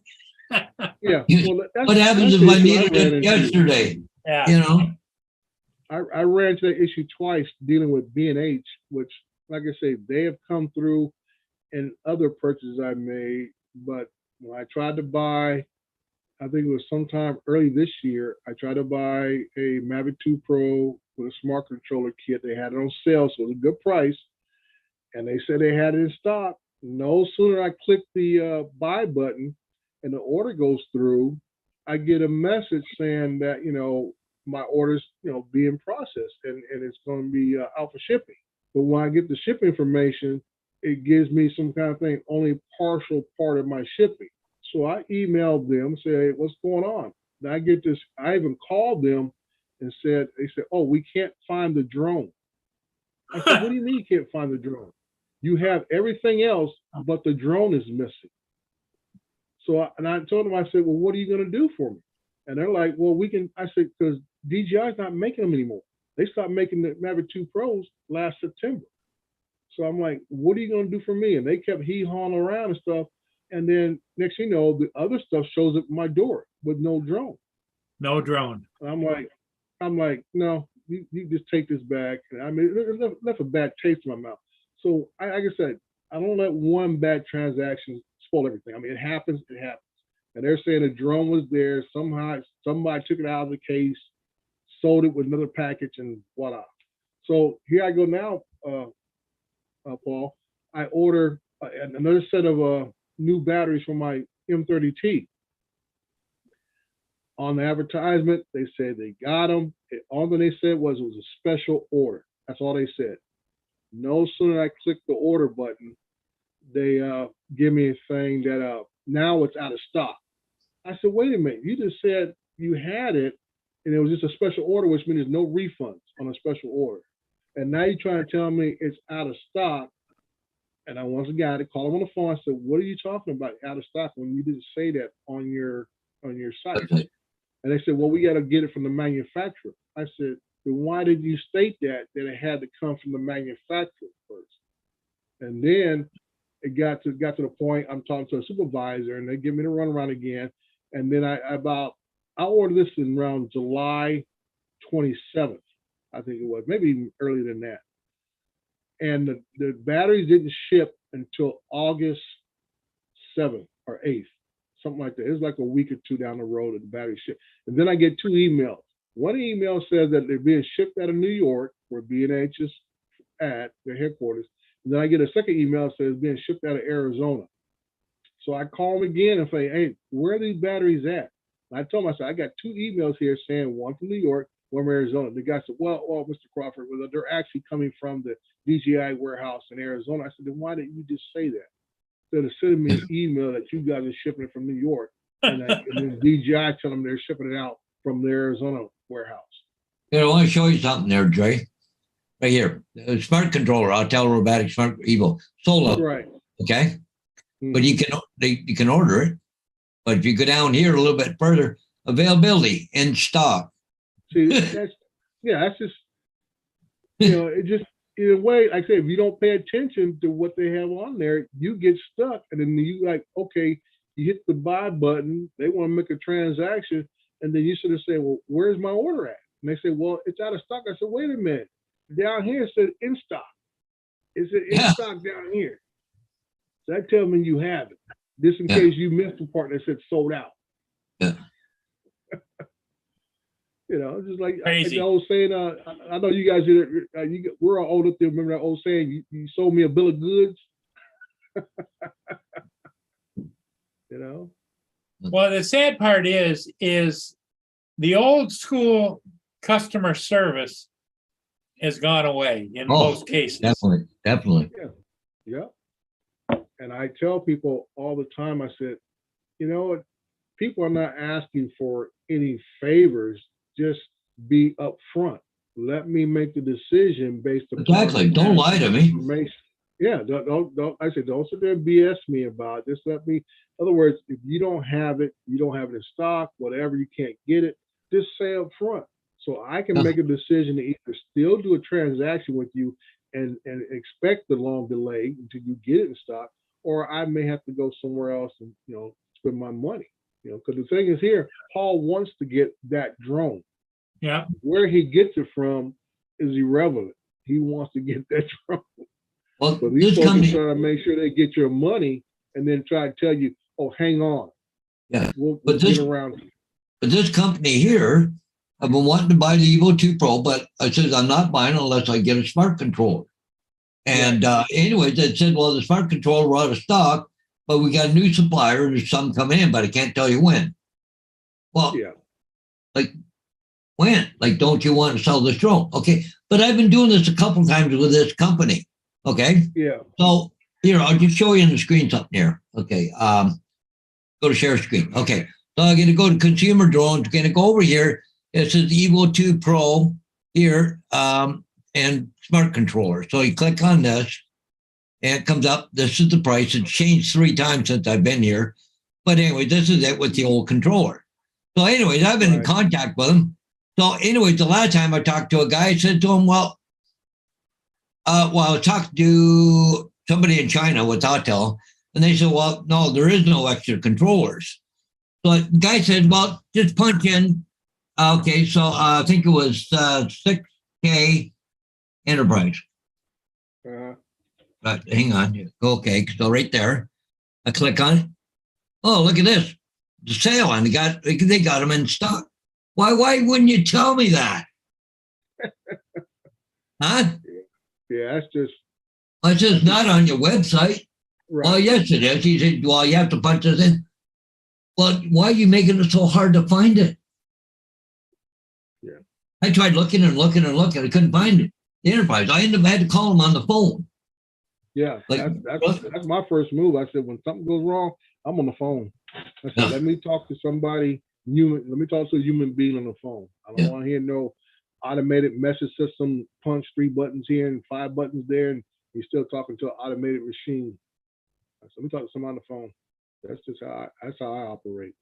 yeah. Well, what happens if I needed it yesterday? Yeah. You know? I ran into that issue twice dealing with B&H, which, like I say, they have come through in other purchases I made. But when I tried to buy, I think it was sometime early this year, I tried to buy a Mavic 2 Pro with a smart controller kit. They had it on sale, so it was a good price. And they said they had it in stock. No sooner I click the buy button and the order goes through, I get a message saying that, my order's, being processed and it's going to be out for shipping. But when I get the ship information, it gives me some kind of thing, only partial part of my shipping. So I emailed them, say, hey, what's going on? And I get this, I even called them and they said, oh, we can't find the drone. I said, what do you mean you can't find the drone? You have everything else, but the drone is missing. So I told them, I said, well, what are you going to do for me? And they're like, well, I said, because DJI is not making them anymore. They stopped making the Mavic 2 Pros last September. So I'm like, what are you going to do for me? And they kept hee-hawing around and stuff. And then next thing you know, the other stuff shows up at my door with no drone. No drone. And I'm like, no, you just take this back. I mean, it left a bad taste in my mouth. So like I said, I don't let one bad transaction spoil everything. I mean, it happens. And they're saying the drone was there. Somehow somebody took it out of the case, sold it with another package, and voila. So here I go now, Paul. I order another set of new batteries for my M30T. On the advertisement, they said they got them. All that they said was it was a special order. That's all they said. No sooner I click the order button, they give me a thing that now it's out of stock. I said, wait a minute, you just said you had it and it was just a special order, which means there's no refunds on a special order. And now you're trying to tell me it's out of stock. And I once again, I called them on the phone. I said, what are you talking about out of stock when you didn't say that on your site? Okay. And they said, well, we got to get it from the manufacturer. I said, then why did you state that it had to come from the manufacturer first? And then it got to the point I'm talking to a supervisor and they give me the runaround again. And then I ordered this in around July 27th, I think it was, maybe even earlier than that. And the batteries didn't ship until August 7th or 8th, something like that. It was like a week or two down the road that the battery shipped. And then I get two emails. One email says that they're being shipped out of New York, where B&H is at their headquarters. And then I get a second email that says being shipped out of Arizona. So I call them again and say, hey, where are these batteries at? And I told them, I said, I got two emails here saying one from New York, one from Arizona. The guy said, well, Mr. Crawford, they're actually coming from the DJI warehouse in Arizona. I said, then why didn't you just say that? Instead of sending me an email that you guys are shipping it from New York, and then DJI tell them they're shipping it out from the Arizona warehouse. I want to show you something there, Dre. Right here, smart controller, Autel Robotics Smart Evo, sold Right. Okay. But you can order it. But if you go down here a little bit further, availability in stock. See, that's just, it just, in a way, like I say, if you don't pay attention to what they have on there, you get stuck. And then you like, okay, you hit the buy button, they want to make a transaction, and then you sort of say, well, where's my order at? And they say, well, it's out of stock. I said, wait a minute. Down here it said in stock. It said in stock down here. So that tells me you have it. Just in case you missed the part that said sold out. Yeah. Just like Crazy. the old saying, I know you guys, we're all old enough to remember that old saying, you sold me a bill of goods. Well, the sad part is the old school customer service has gone away in most cases. Definitely. Yeah. And I tell people all the time, I said, people are not asking for any favors. Just be upfront. Let me make the decision based upon Exactly. Don't lie to me. Yeah, don't. I said, don't sit there and BS me about it. Just let me. In other words, if you don't have it in stock, whatever, you can't get it. Just say up front, so I can make a decision to either still do a transaction with you and expect the long delay until you get it in stock, or I may have to go somewhere else and spend my money. Because the thing is here, Paul wants to get that drone. Yeah. Where he gets it from is irrelevant. He wants to get that drone. Well, So these this folks company, are trying to make sure they get your money and then try to tell you, oh, hang on. Yeah. We'll But get around. but this company here, I've been wanting to buy the Evo 2 Pro, but I said I'm not buying unless I get a smart controller. And anyways, they said, well, the smart controller are out of stock, but we got a new supplier and there's some coming in, but I can't tell you when. Well, like when? Like, don't you want to sell this drone? Okay, but I've been doing this a couple times with this company. Okay. Yeah. So here, I'll just show you on the screen something here. Okay. Go to share screen. Okay. So I'm going to go to consumer drones. Going to go over here. It says Evo 2 Pro here and smart controller. So you click on this and it comes up. This is the price. It's changed 3 times since I've been here. But anyway, this is it with the old controller. So anyways, I've been in contact with him. So anyways, the last time I talked to a guy, I said to him, well, I was talking to somebody in China with Autel, and they said, well, no, there is no extra controllers. So the guy said, well, just punch in. Okay, so I think it was 6K Enterprise. Hang on. Okay, so right there, I click on it. Oh, look at this. The sale, and they got them in stock. Why wouldn't you tell me that? Huh? Yeah, that's just. It's just not on your website. Right. Oh, yes, it is. He said, well, you have to punch this in. Well, why are you making it so hard to find it? Yeah. I tried looking and looking and looking. I couldn't find it. The Enterprise. I ended up had to call him on the phone. Yeah, Like, that's my first move. I said, when something goes wrong, I'm on the phone. I said, let me talk to somebody human. Let me talk to a human being on the phone. I don't want to hear no automated message system, punch 3 buttons here and 5 buttons there, and you're still talking to an automated machine. I said, let me talk to someone on the phone. That's just how I operate.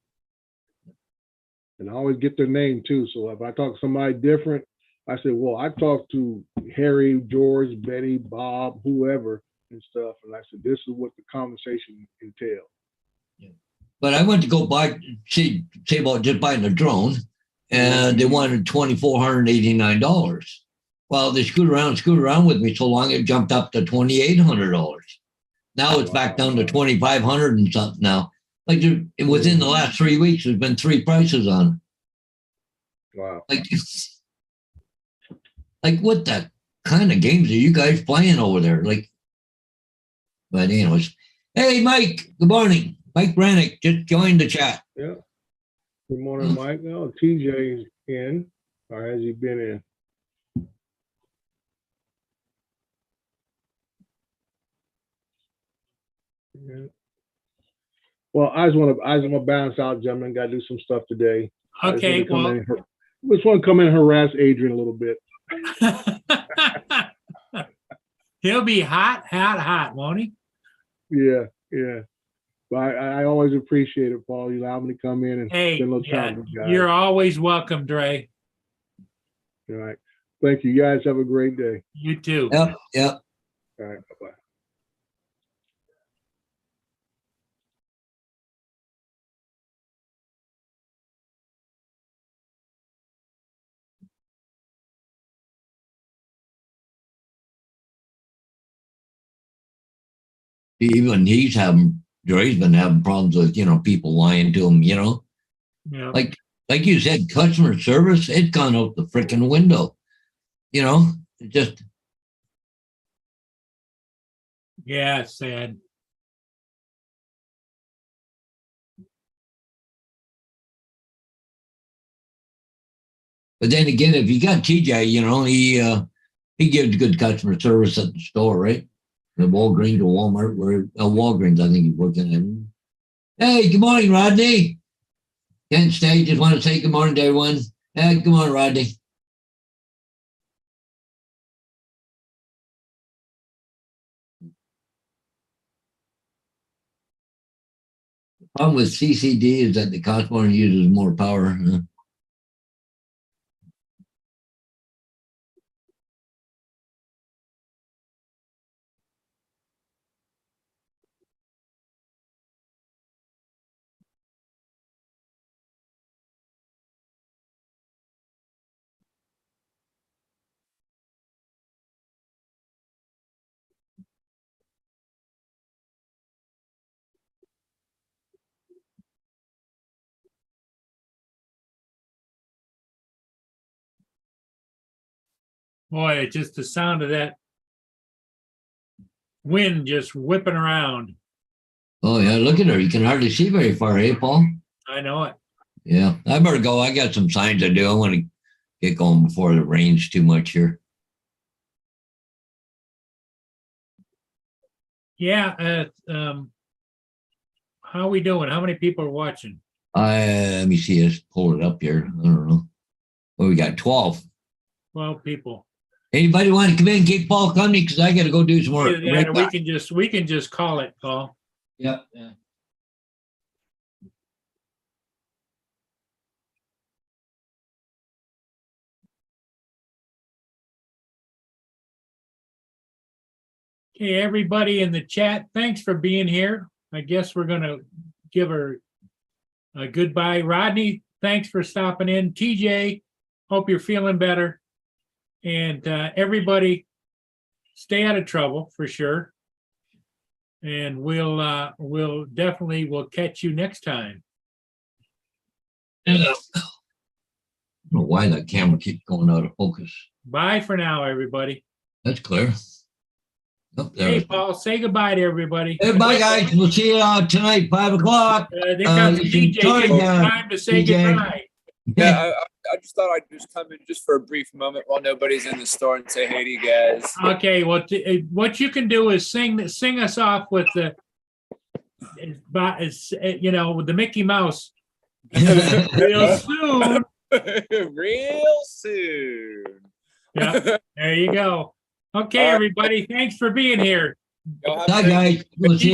And I always get their name too. So if I talk to somebody different, I say, well, I talked to Harry, George, Betty, Bob, whoever and stuff. And I said, this is what the conversation entailed. But I went to go say about just buying a drone, and they wanted $2,489. Well, they screwed around with me so long it jumped up to $2,800. Now it's back down to $2,500 and something now. Like within the last 3 weeks, there's been 3 prices on it. Wow. Like what the kind of games are you guys playing over there? Like, but anyways, hey, Mike, good morning. Mike Brannick just joined the chat. Yeah. Good morning, Mike. Oh, TJ is in, or has he been in? Yeah. Well, I just want to bounce out, gentlemen. Got to do some stuff today. Okay, just want to come in and harass Adrian a little bit. He'll be hot, won't he? Yeah. But I always appreciate it, Paul. You allow me to come in and Hey, spend a little yeah, time with you guys. you're always welcome, Dre. All right. Thank you. You guys have a great day. You too. Yep, yep. All right. Bye-bye. Even Dre's been having problems with, people lying to him, Yeah. Like you said, customer service, it's gone out the freaking window. It just, Yeah, it's sad. but then again, if you got TJ, he gives good customer service at the store, right? The Walgreens or Walmart, Walgreens, I think he's working at. Hey, good morning, Rodney. Can't stay, just want to say good morning to everyone. Hey, good morning, Rodney. The problem with CCD is that the customer uses more power. Boy, it's just the sound of that wind just whipping around. Oh, yeah, look at her. You can hardly see very far, eh, Paul? I know it. Yeah, I better go. I got some signs to do. I want to get going before it rains too much here. Yeah. How we doing? How many people are watching? Let me see. Let's pull it up here. I don't know. Well, we got 12. 12 people. Anybody want to come in and keep Paul company? Because I got to go do some more. Either that or we can just call it, Paul. Yeah. Okay, everybody in the chat, thanks for being here. I guess we're going to give her a goodbye. Rodney, thanks for stopping in. TJ, hope you're feeling better. And everybody, stay out of trouble for sure. And we'll definitely catch you next time. I don't know why that camera keeps going out of focus. Bye for now, everybody. That's clear. Oh, there Hey, it is. Paul, say goddbye to everybody. Hey, bye, guys. We'll see you tonight, 5 o'clock. There comes you TJ. can Give join, him time to say TJ. goodbye. Yeah, I just thought I'd just come in just for a brief moment while nobody's in the store and say hey to you guys. Okay, well, what you can do is sing us off with the, with the Mickey Mouse. Real soon. Real soon. Yeah, there you go. Okay, All right. everybody, thanks for being here. Y'all have a Bye, good- guys. We'll see you.